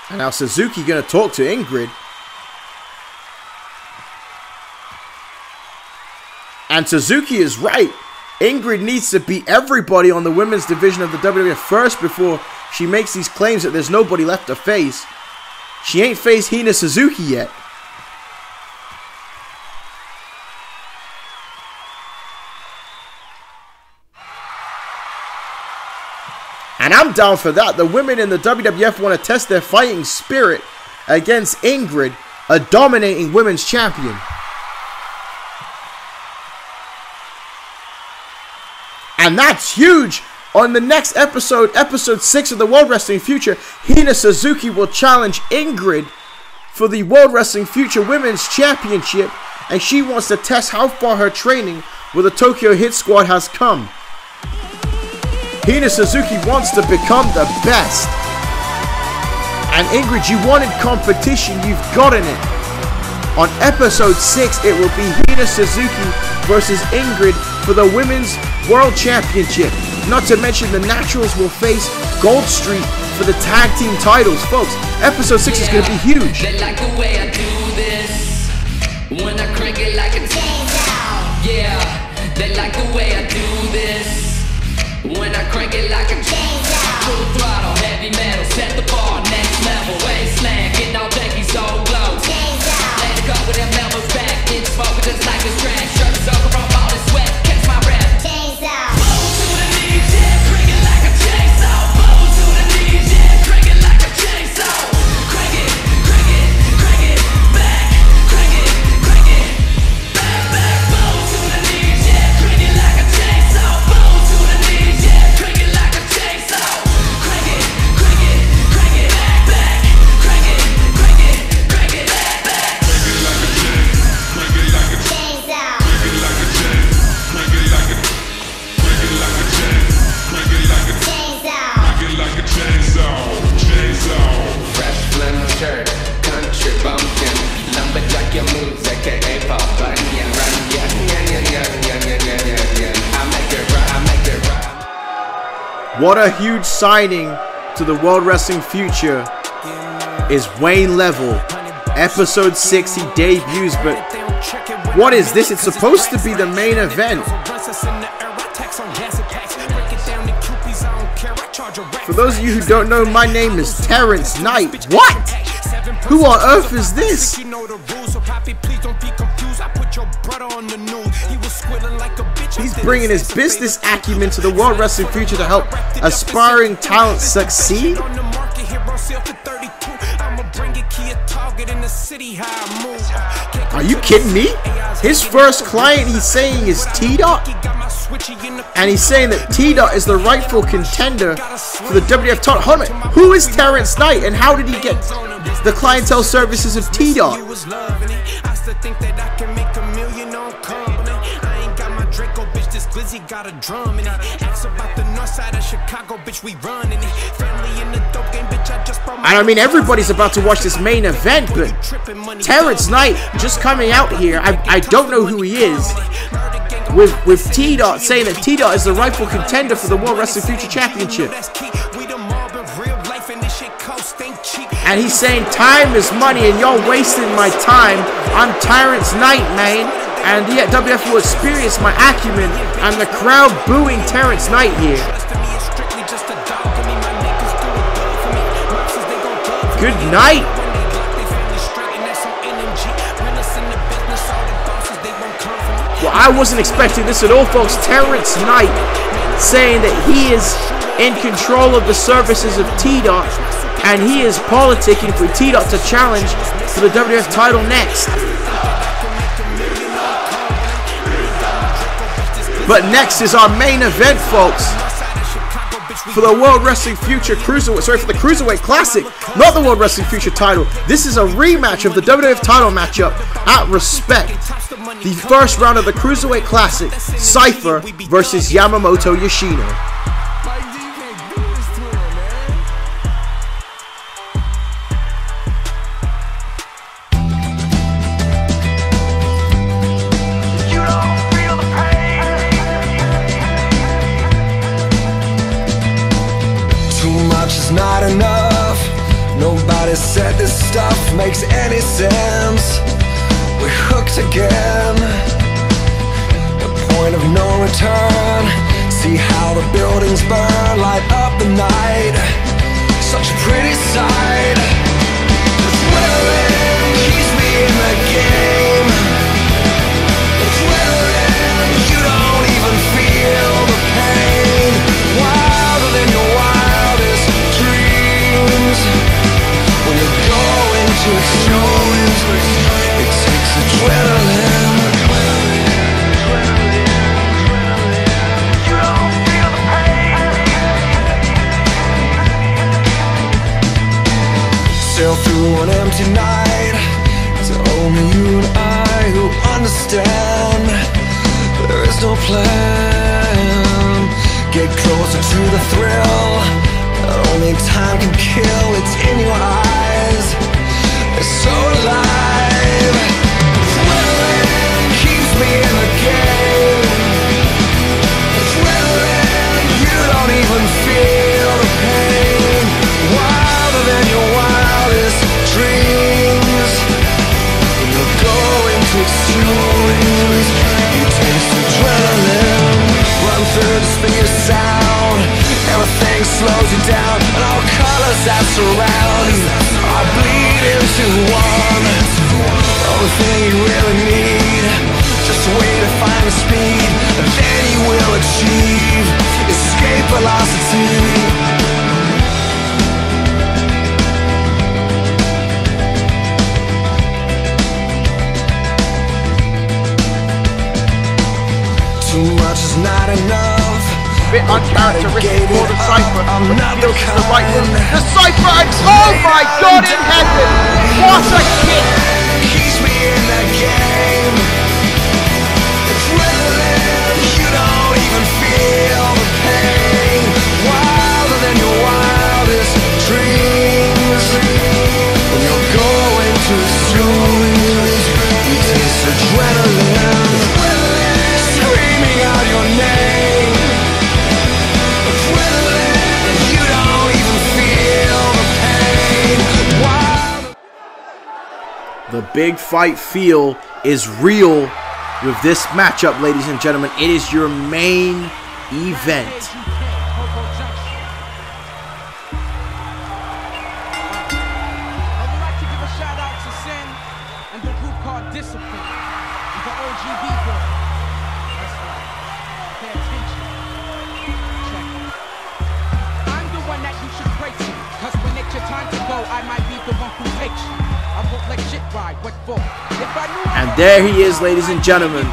And now Suzuki going to talk to Ingrid. And Suzuki is right. Ingrid needs to beat everybody on the women's division of the WWF first before she makes these claims that there's nobody left to face. She ain't faced Hina Suzuki yet. And I'm down for that. The women in the WWF want to test their fighting spirit against Ingrid, a dominating women's champion. And that's huge. On the next episode, episode 6 of the World Wrestling Future, Hina Suzuki will challenge Ingrid for the World Wrestling Future Women's Championship. And she wants to test how far her training with the Tokyo Hit Squad has come. Hina Suzuki wants to become the best. And Ingrid, you wanted competition, you've gotten it. On episode 6, it will be Hina Suzuki versus Ingrid for the Women's World Championship. Not to mention the Naturals will face Gold Street for the tag team titles. Folks, episode 6 is going to be huge. They like the way I do this when I crank it like a chainsaw. Yeah, they like the way I do this when I crank it like a chainsaw. Full throttle, heavy metal, set the bar, next level. Wasteland, getting all janky, so glow. Let it go with them elbows back, it's smoking just like a trash. Shirts over from all the sweat, catch my breath. Chainsaw. Move to the knees, yeah, crank it like a chainsaw. Move to the knees, yeah, crank it like a chainsaw. Crank it, crank it, crank it, back. Crank it, back, back. Move to the knees, yeah, crank it like a chainsaw. Move to the knees, yeah, crank it like a chainsaw. Crank it, back, back. Crank it, back, back. Crank it like a chain, crank it like a chainsaw. Crank it like a chain, crank it like a crank it like a chain, crank it like a chainsaw. Crank it like a chainsaw, chainsaw. Fresh flannel shirt, country bumpkin, lumberjack your moves, aka pop bunyan, run, yeah. I make it right. What a huge signing to the World Wrestling Future is Wayne Level. Episode 6, he debuts, but what is this? It's supposed to be the main event. For those of you who don't know, my name is Terrence Knight. What? Who on earth is this? He's bringing his business acumen to the World Wrestling Future to help aspiring talent succeed. Are you kidding me? His first client, he's saying, is T-Dot? And he's saying that T-Dot is the rightful contender for the WWF title. Hold on a minute. Who is Terrence Knight, and how did he get the clientele services of T-Dot? And I mean, everybody's about to watch this main event, but Terrence Knight just coming out here, I don't know who he is, with T-Dot saying that T-Dot is the rightful contender for the World Wrestling Future Championship. And he's saying time is money and you're wasting my time. I'm Terrence Knight, man. And yet WWF will experience my acumen, and the crowd booing Terrence Knight here. Good night. Well, I wasn't expecting this at all, folks. Terrence Knight saying that he is in control of the services of T-Dot, and he is politicking for T-Dot to challenge for the WWF title next. But next is our main event, folks, for the World Wrestling Future Cruiserweight, for the Cruiserweight Classic, not the World Wrestling Future title. This is a rematch of the WWF title matchup at Respect. The first round of the Cruiserweight Classic, Cypher versus Yamamoto Yoshino. Not enough. Nobody said this stuff makes any sense. We're hooked again. The point of no return. See how the buildings burn, light up the night. Such a pretty sight. Adrenaline keeps me in the game. Adrenaline, you don't even feel the pain. Wilder than your wildest dreams. When you're going to extremes, it takes adrenaline. You don't feel the pain. Sail through an empty night. It's only you and I who understand. There is no plan. Get closer to the thrill. Only time can kill, it's in your eyes. It's so alive. Adrenaline keeps me in the game. Adrenaline, you don't even feel the pain. Wilder than your wildest dreams. When you're going to extremes, you taste adrenaline. Run through the speed of sound. Everything slows you down, and all colors that surround you are bleed into one. Only thing you really need, just a way to find the speed, and then you will achieve escape velocity. Too much is not enough. Bit uncharacteristic for the Cypher, but feels is the right one. The Cypher, and oh my God in heaven! What a kick! Keeps me in that game. Adrenaline, you don't even feel the pain. Wilder than your wildest dreams. When you're going to extremes, you taste adrenaline. Screaming out your name. The big fight feel is real with this matchup, ladies and gentlemen. It is your main event. I would like to give a shout out to Sin and the group called Discipline and the OGB group. That's right. Pay attention. Check it. I'm the one that you should pray to, cause when it's your time to go, I might be the one who takes you. I won't let shit And there he is, ladies and gentlemen,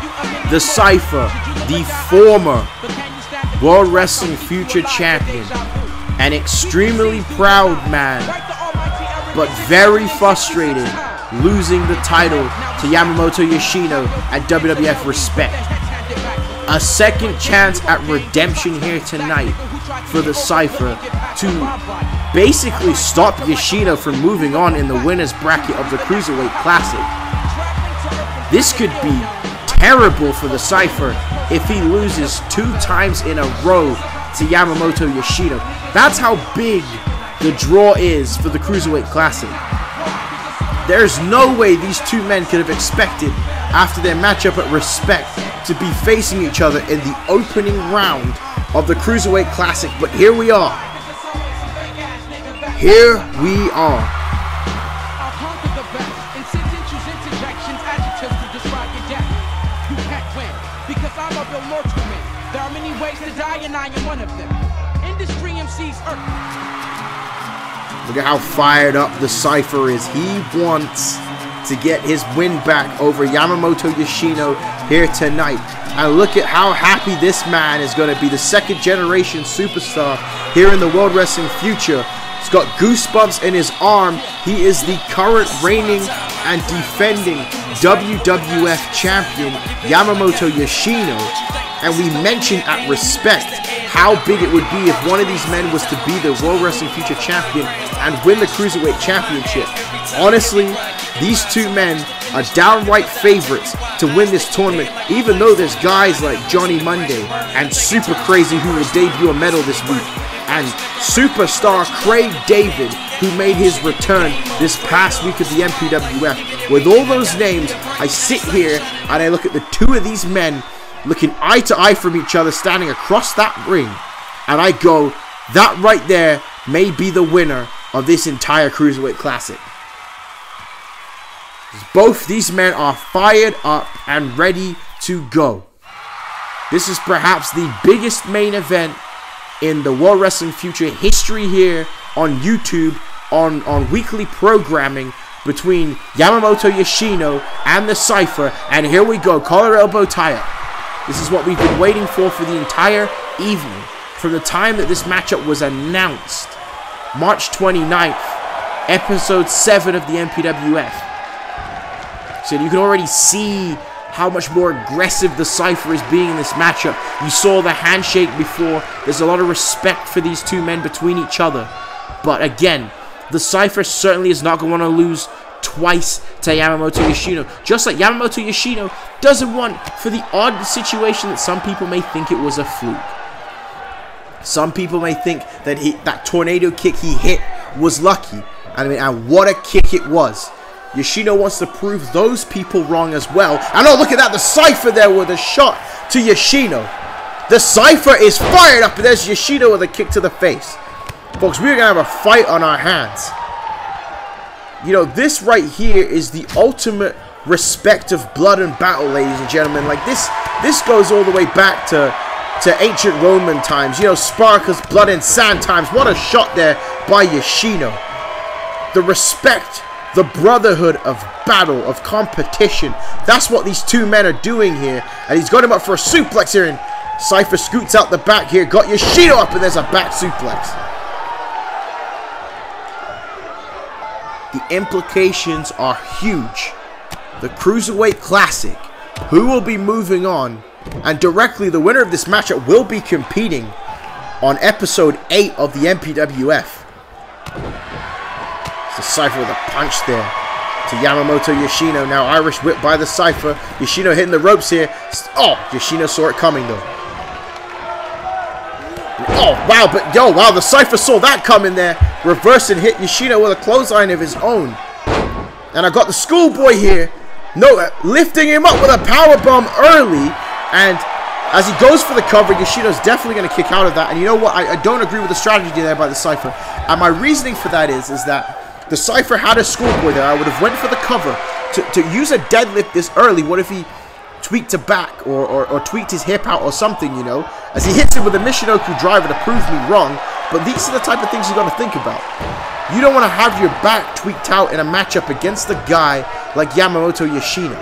the Cypher, the former World Wrestling Future Champion, an extremely proud man, but very frustrated losing the title to Yamamoto Yoshino at WWF Respect. A second chance at redemption here tonight for the Cypher to basically stop Yoshino from moving on in the winner's bracket of the Cruiserweight Classic. This could be terrible for the Cypher if he loses 2 times in a row to Yamamoto Yoshino. That's how big the draw is for the Cruiserweight Classic. There's no way these two men could have expected, after their matchup at Respect, to be facing each other in the opening round of the Cruiserweight Classic. But here we are. Here we are. There are many ways to die, and I am one of them. Industry MCs Look at how fired up the Cypher is. He wants to get his win back over Yamamoto Yoshino here tonight. And look at how happy this man is going to be. The second generation superstar here in the World Wrestling Future. He's got goosebumps in his arm. He is the current reigning and defending WWF champion Yamamoto Yoshino. And we mentioned at Respect how big it would be if one of these men was to be the World Wrestling Future Champion and win the Cruiserweight Championship. Honestly, these two men are downright favorites to win this tournament, even though there's guys like Johnny Monday and Super Crazy who will debut a medal this week, and Superstar Craig David who made his return this past week of the MPWF. With all those names, I sit here and I look at the two of these men looking eye to eye from each other, standing across that ring, and I go, that right there may be the winner of this entire Cruiserweight Classic. Both these men are fired up and ready to go. This is perhaps the biggest main event in the World Wrestling Future history here on YouTube, on weekly programming between Yamamoto Yoshino and the Cypher. And here we go, collar elbow tie-up. This is what we've been waiting for the entire evening. From the time that this matchup was announced, March 29th, episode 7 of the MPWF. So you can already see how much more aggressive the Cypher is being in this matchup. You saw the handshake before. There's a lot of respect for these two men between each other. But again, the Cypher certainly is not going to want to lose twice to Yamamoto Yoshino. Just like Yamamoto Yoshino doesn't want for the odd situation that some people may think it was a fluke. Some people may think that that tornado kick he hit was lucky. And what a kick it was. Yoshino wants to prove those people wrong as well. And oh, look at that, the Cypher there with a shot to Yoshino. The Cypher is fired up, and there's Yoshino with a kick to the face. Folks, we're going to have a fight on our hands. You know, this right here is the ultimate respect of blood and battle, ladies and gentlemen. Like, this goes all the way back to ancient Roman times. You know, Spartacus, blood and sand times. What a shot there by Yoshino. The respect, the brotherhood of battle, of competition. That's what these two men are doing here. And he's got him up for a suplex here. And Cypher scoots out the back here. Got Yoshino up, and there's a back suplex. The implications are huge. The Cruiserweight Classic, who will be moving on, and directly the winner of this matchup will be competing on episode 8 of the MPWF. It's the Cypher with a punch there to Yamamoto Yoshino. Now Irish whip by the Cypher. Yoshino hitting the ropes here. Oh, Yoshino saw it coming though. Oh, wow, but yo, wow, the Cypher saw that coming there. Reverse and hit Yoshino with a clothesline of his own. And I got the schoolboy here. No, lifting him up with a powerbomb early. And as he goes for the cover, Yoshino's definitely going to kick out of that. And you know what? I don't agree with the strategy there by the Cypher. And my reasoning for that is that the Cypher had a schoolboy there. I would have went for the cover. To use a deadlift this early, what if he tweaked a back or tweaked his hip out or something, you know? As he hits him with a Michinoku driver to prove me wrong. But these are the type of things you got to think about. You don't want to have your back tweaked out in a matchup against the guy like Yamamoto Yoshino.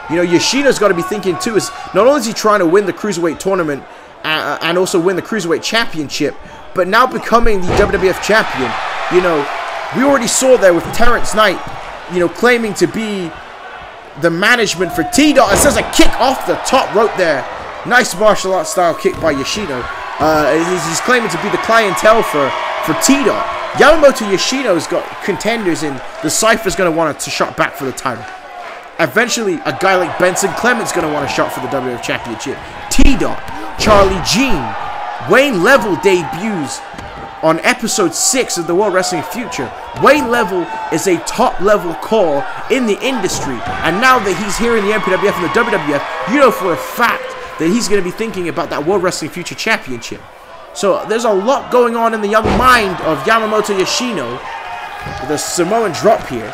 You know, Yoshino's got to be thinking too, is not only is he trying to win the Cruiserweight tournament and also win the Cruiserweight Championship, but now becoming the WWF Champion. You know, we already saw there with Terrence Knight, you know, claiming to be the management for T-Dot. It says a kick off the top rope there. Nice martial arts style kick by Yoshino. He's claiming to be the clientele for T-Dot. Yamamoto Yoshino's got contenders, and the Cypher's going to want a shot back for the title. Eventually, a guy like Benson Clement's going to want a shot for the WWF Championship. T-Dot, Charlie Jean, Wayne Level debuts on episode 6 of the World Wrestling Future. Wayne Level is a top-level call in the industry, and now that he's here in the MPWF and the WWF, you know for a fact that he's going to be thinking about that World Wrestling Future Championship. So there's a lot going on in the young mind of Yamamoto Yoshino. The Samoan drop here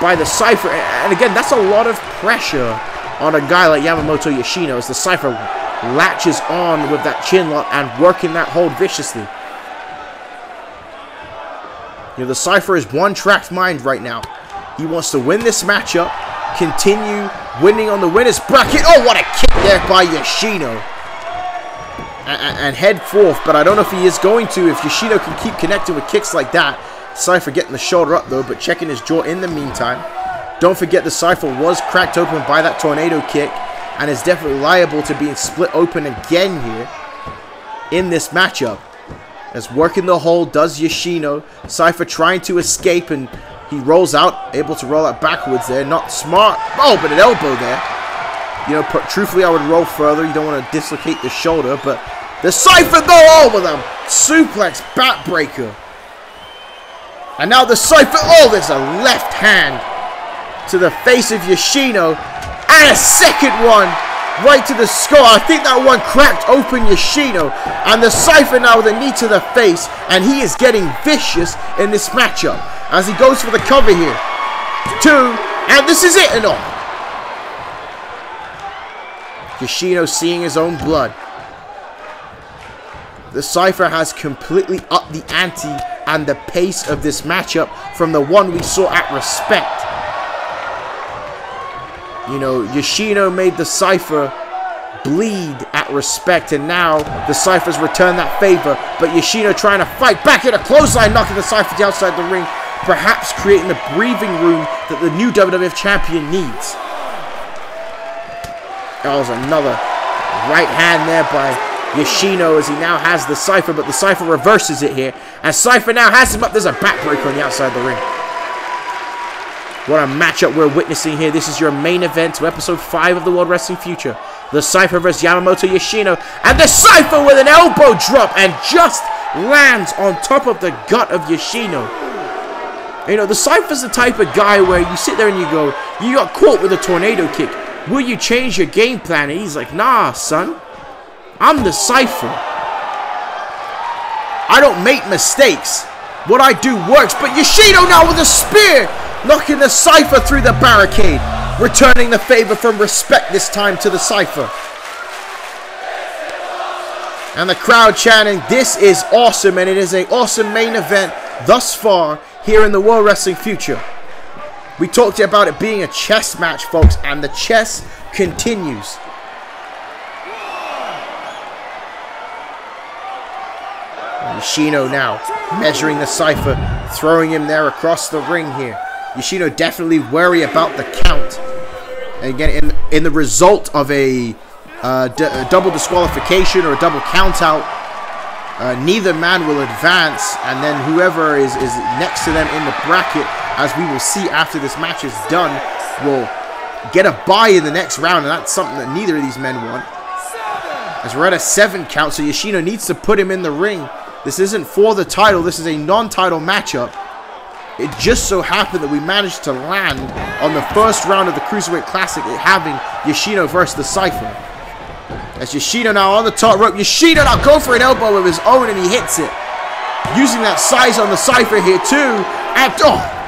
by the Cypher, and again, that's a lot of pressure on a guy like Yamamoto Yoshino as the Cypher latches on with that chin lock and working that hold viciously. You know, the Cypher is one-track mind right now. He wants to win this matchup, continue winning on the winner's bracket. Oh, what a kick there by Yoshino. And head forth, but I don't know if he is going to, if Yoshino can keep connecting with kicks like that. Cypher getting the shoulder up though, but checking his jaw in the meantime. Don't forget the Cypher was cracked open by that tornado kick and is definitely liable to being split open again here in this matchup. As working the hold does Yoshino. Cypher trying to escape, and he rolls out, able to roll out backwards there. Not smart. Oh, but an elbow there. You know, truthfully, I would roll further. You don't want to dislocate the shoulder, but the Cypher go over them. Suplex, backbreaker. And now the Cypher, oh, there's a left hand to the face of Yoshino. And a second one right to the skull. I think that one cracked open Yoshino. And the Cypher now with a knee to the face. And he is getting vicious in this matchup as he goes for the cover here. 2, and this is it and all. Yoshino seeing his own blood. The Cypher has completely upped the ante and the pace of this matchup from the one we saw at Respect. You know, Yoshino made the Cypher bleed at Respect, and now the Cypher's returned that favor. But Yoshino trying to fight back at a clothesline, knocking the Cypher to the outside the ring, perhaps creating the breathing room that the new WWF Champion needs. That was another right hand there by Yoshino as he now has the Cypher, but the Cypher reverses it here. As Cypher now has him up, there's a backbreaker on the outside the ring. What a matchup we're witnessing here. This is your main event to episode 5 of the World Wrestling Future. The Cypher versus Yamamoto Yoshino, and the Cypher with an elbow drop and just lands on top of the gut of Yoshino. You know, the Cypher's the type of guy where you sit there and you go, you got caught with a tornado kick. Will you change your game plan? And he's like, nah, son. I'm the Cypher. I don't make mistakes. What I do works. But Yoshino now with a spear, knocking the Cypher through the barricade. Returning the favor from Respect this time to the Cypher. And the crowd chanting, this is awesome. And it is an awesome main event thus far here in the World Wrestling Future. We talked about it being a chess match, folks, and the chess continues. Yoshino now measuring the Cypher, throwing him there across the ring here. Yoshino definitely worry about the count. And again, in the result of a double disqualification or a double count out, neither man will advance, and then whoever is next to them in the bracket, as we will see after this match is done, will get a bye in the next round, and that's something that neither of these men want. As we're at a 7 count, so Yoshino needs to put him in the ring. This isn't for the title, this is a non-title matchup. It just so happened that we managed to land on the first round of the Cruiserweight Classic, having Yoshino versus the Cypher. As Yoshino now on the top rope, Yoshino now go for an elbow of his own, and he hits it. Using that size on the Cypher here too, and oh!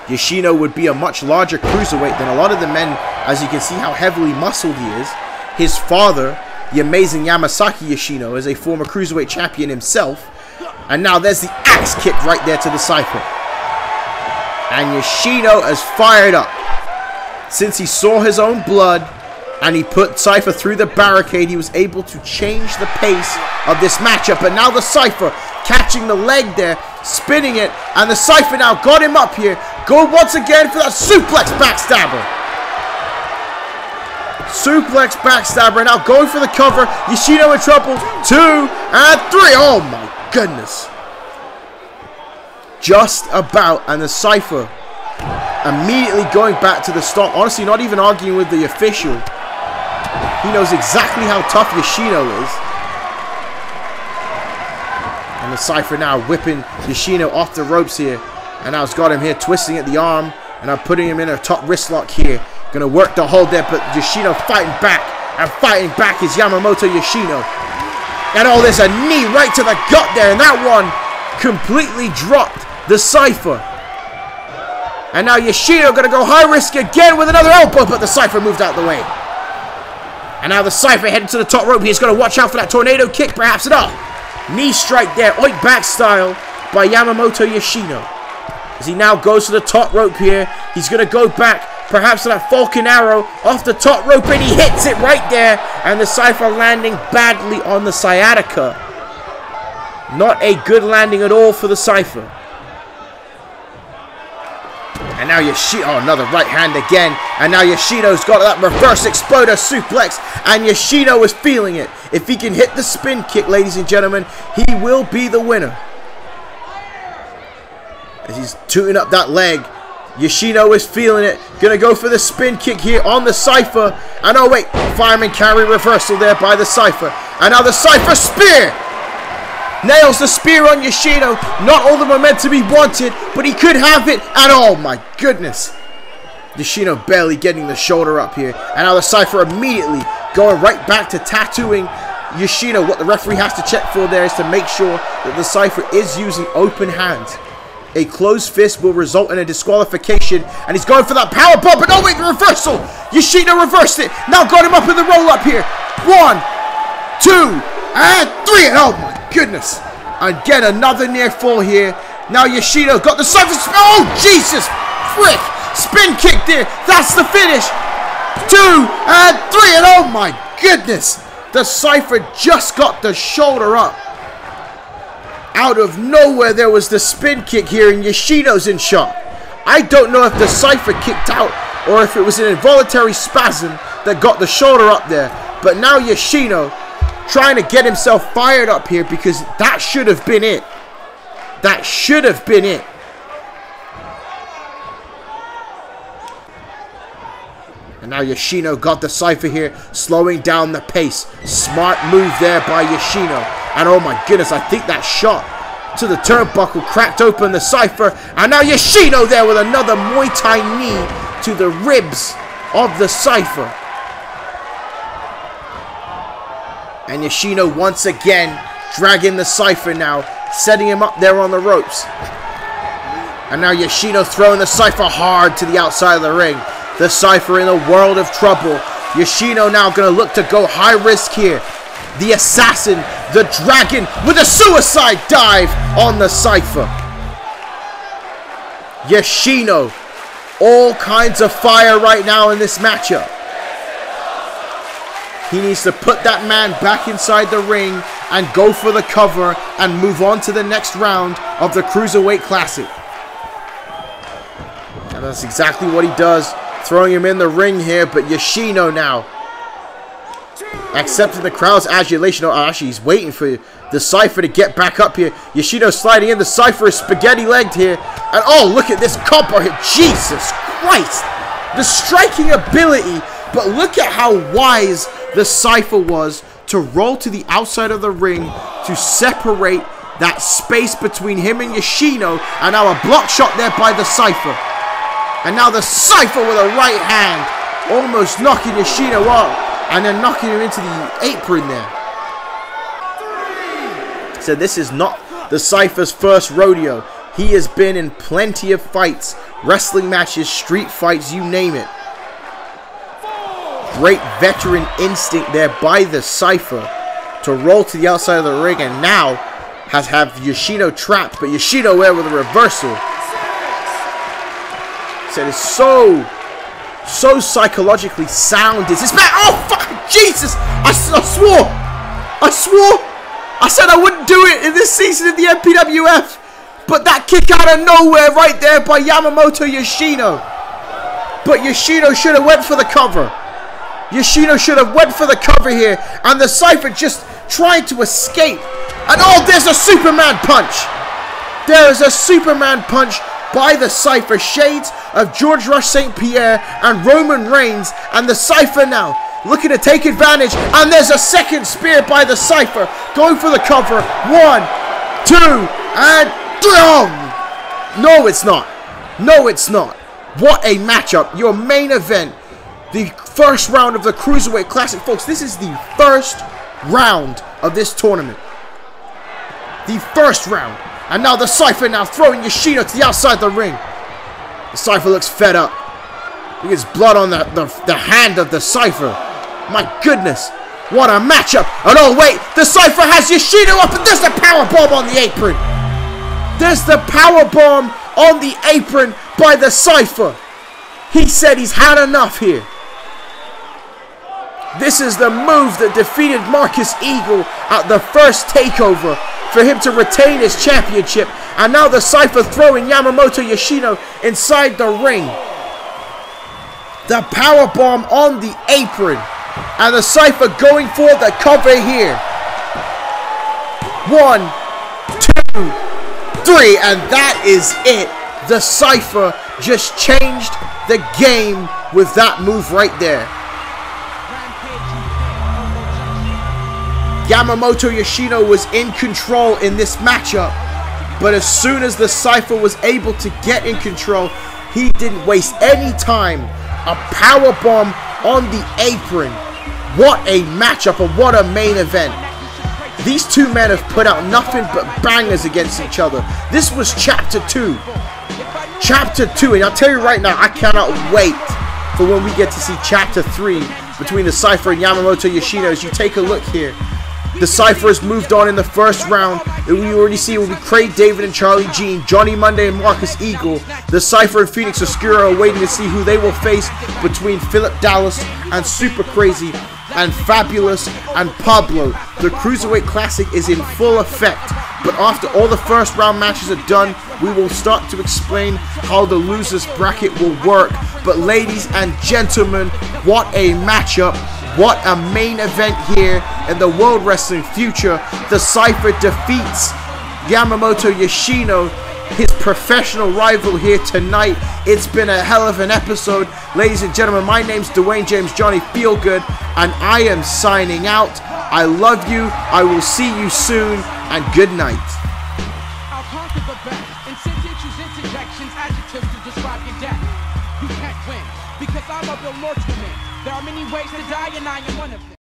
Yoshino would be a much larger cruiserweight than a lot of the men, as you can see how heavily muscled he is. His father, the amazing Yamasaki Yoshino, is a former cruiserweight champion himself. And now there's the axe kick right there to the Cypher. And Yoshino is fired up. Since he saw his own blood and he put Cypher through the barricade, he was able to change the pace of this matchup. And now the Cypher catching the leg there, spinning it, and the Cypher now got him up here. Go once again for that suplex backstabber. Suplex backstabber. Now going for the cover. Yoshino in trouble. 2 and 3. Oh my goodness. Just about. And the Cypher immediately going back to the stop. Honestly, not even arguing with the official. He knows exactly how tough Yoshino is. And the Cypher now whipping Yoshino off the ropes here. And now it's got him here twisting at the arm. And I'm putting him in a top wrist lock here. Gonna work the hold there, but Yoshino fighting back. And fighting back is Yamamoto Yoshino. And oh, there's a knee right to the gut there. And that one completely dropped the Cypher. And now Yoshino gonna go high risk again with another elbow, but the Cypher moved out the way. And now the Cypher heading to the top rope. He's gonna watch out for that tornado kick, perhaps not. Knee strike there, oink back style by Yamamoto Yoshino. As he now goes to the top rope here, he's gonna go back, perhaps to that Falcon Arrow off the top rope, and he hits it right there. And the Cypher landing badly on the sciatica. Not a good landing at all for the Cypher. And now Yoshino, oh, another right hand again. And now Yoshino's got that reverse exploder suplex. And Yoshino is feeling it. If he can hit the spin kick, ladies and gentlemen, he will be the winner. As he's tuning up that leg, Yoshino is feeling it. Gonna go for the spin kick here on the Cypher. And oh wait, fireman carry reversal there by the Cypher. And now the Cypher spear. Nails the spear on Yoshino. Not all the momentum he wanted, but he could have it. And oh my goodness. Yoshino barely getting the shoulder up here. And now the Cypher immediately going right back to tattooing Yoshino. What the referee has to check for there is to make sure that the Cypher is using open hands. A closed fist will result in a disqualification. And he's going for that power bomb. But no, wait, the reversal. Yoshino reversed it. Now got him up in the roll up here. 1, 2, and 3. And oh my goodness. Again, another near fall here. Now Yoshino got the Cypher. Oh, Jesus. Frick. Spin kick there. That's the finish. 2 and 3. And oh my goodness. The Cypher just got the shoulder up. Out of nowhere, there was the spin kick here, and Yoshino's in shock. I don't know if the Cypher kicked out or if it was an involuntary spasm that got the shoulder up there. But now Yoshino trying to get himself fired up here, because that should have been it. That should have been it. And now Yoshino got the Cypher here, slowing down the pace. Smart move there by Yoshino. And oh my goodness, I think that shot to the turnbuckle cracked open the Cypher. And now Yoshino there with another Muay Thai knee to the ribs of the Cypher. And Yoshino once again dragging the Cypher now, setting him up there on the ropes. And now Yoshino throwing the Cypher hard to the outside of the ring. The Cypher in a world of trouble. Yoshino now going to look to go high risk here. The assassin, the dragon, with a suicide dive on the Cypher. Yoshino, all kinds of fire right now in this matchup. He needs to put that man back inside the ring and go for the cover and move on to the next round of the Cruiserweight Classic. And that's exactly what he does. Throwing him in the ring here, but Yoshino now accepting the crowd's adulation. Oh, actually, he's waiting for the Cypher to get back up here. Yoshino sliding in. The Cypher is spaghetti-legged here. And oh, look at this combo here. Jesus Christ. The striking ability, but look at how wise the Cypher was to roll to the outside of the ring to separate that space between him and Yoshino. And now a block shot there by the Cypher. And now the Cypher with a right hand, almost knocking Yoshino up, and then knocking him into the apron there. So this is not the Cypher's first rodeo. He has been in plenty of fights, wrestling matches, street fights, you name it. Great veteran instinct there by the Cypher to roll to the outside of the ring, and now have Yoshino trapped, but Yoshino there with a reversal. said, is so psychologically sound. Is this man? Oh, fucking Jesus! I swore! I said I wouldn't do it in this season of the NPWF. But that kick out of nowhere right there by Yamamoto Yoshino. But Yoshino should have went for the cover. Yoshino should have went for the cover here. And the Cypher just trying to escape. And oh, there's a Superman punch. There is a Superman punch by the Cypher. Shades of George Rush St. Pierre and Roman Reigns. And the Cypher now looking to take advantage. And there's a second spear by the Cypher. Going for the cover. 1, 2, and... No, it's not. No, it's not. What a matchup. Your main event. The first round of the Cruiserweight Classic. Folks, this is the first round of this tournament. The first round. And now the Cypher now throwing Yoshino to the outside the ring. The Cypher looks fed up. Look at his blood on the hand of the Cypher. My goodness. What a matchup. And oh, wait. The Cypher has Yoshino up. And there's the powerbomb on the apron. There's the powerbomb on the apron by the Cypher. He said he's had enough here. This is the move that defeated Marcus Eagle at the first takeover for him to retain his championship. And now the Cypher throwing Yamamoto Yoshino inside the ring. The powerbomb on the apron. And the Cypher going for the cover here. 1, 2, 3, and that is it. The Cypher just changed the game with that move right there. Yamamoto Yoshino was in control in this matchup, but as soon as the Cypher was able to get in control, he didn't waste any time. A powerbomb on the apron. What a matchup and what a main event. These two men have put out nothing but bangers against each other. This was Chapter 2. Chapter 2. And I'll tell you right now, I cannot wait for when we get to see Chapter 3 between the Cypher and Yamamoto Yoshino. As you take a look here, the Cypher has moved on in the first round. We already see it will be Craig David and Charlie Jean, Johnny Monday and Marcus Eagle. The Cypher and Phoenix Oscuro are waiting to see who they will face between Philip Dallas and Super Crazy and Fabulous and Pablo. The Cruiserweight Classic is in full effect, but after all the first round matches are done, we will start to explain how the losers bracket will work. But ladies and gentlemen, what a matchup, what a main event here in the World Wrestling future. The Cypher defeats Yamamoto Yoshino, his professional rival here tonight. It's been a hell of an episode. Ladies and gentlemen, my name's Dwayne James Johnny Feelgood, and I am signing out. I love you. I will see you soon, and good night. I'll conquer the best. And since you choose interjections, adjectives to describe your death, you can't win. Because I'm a real mortal man. There are many ways to die, and I am one of them.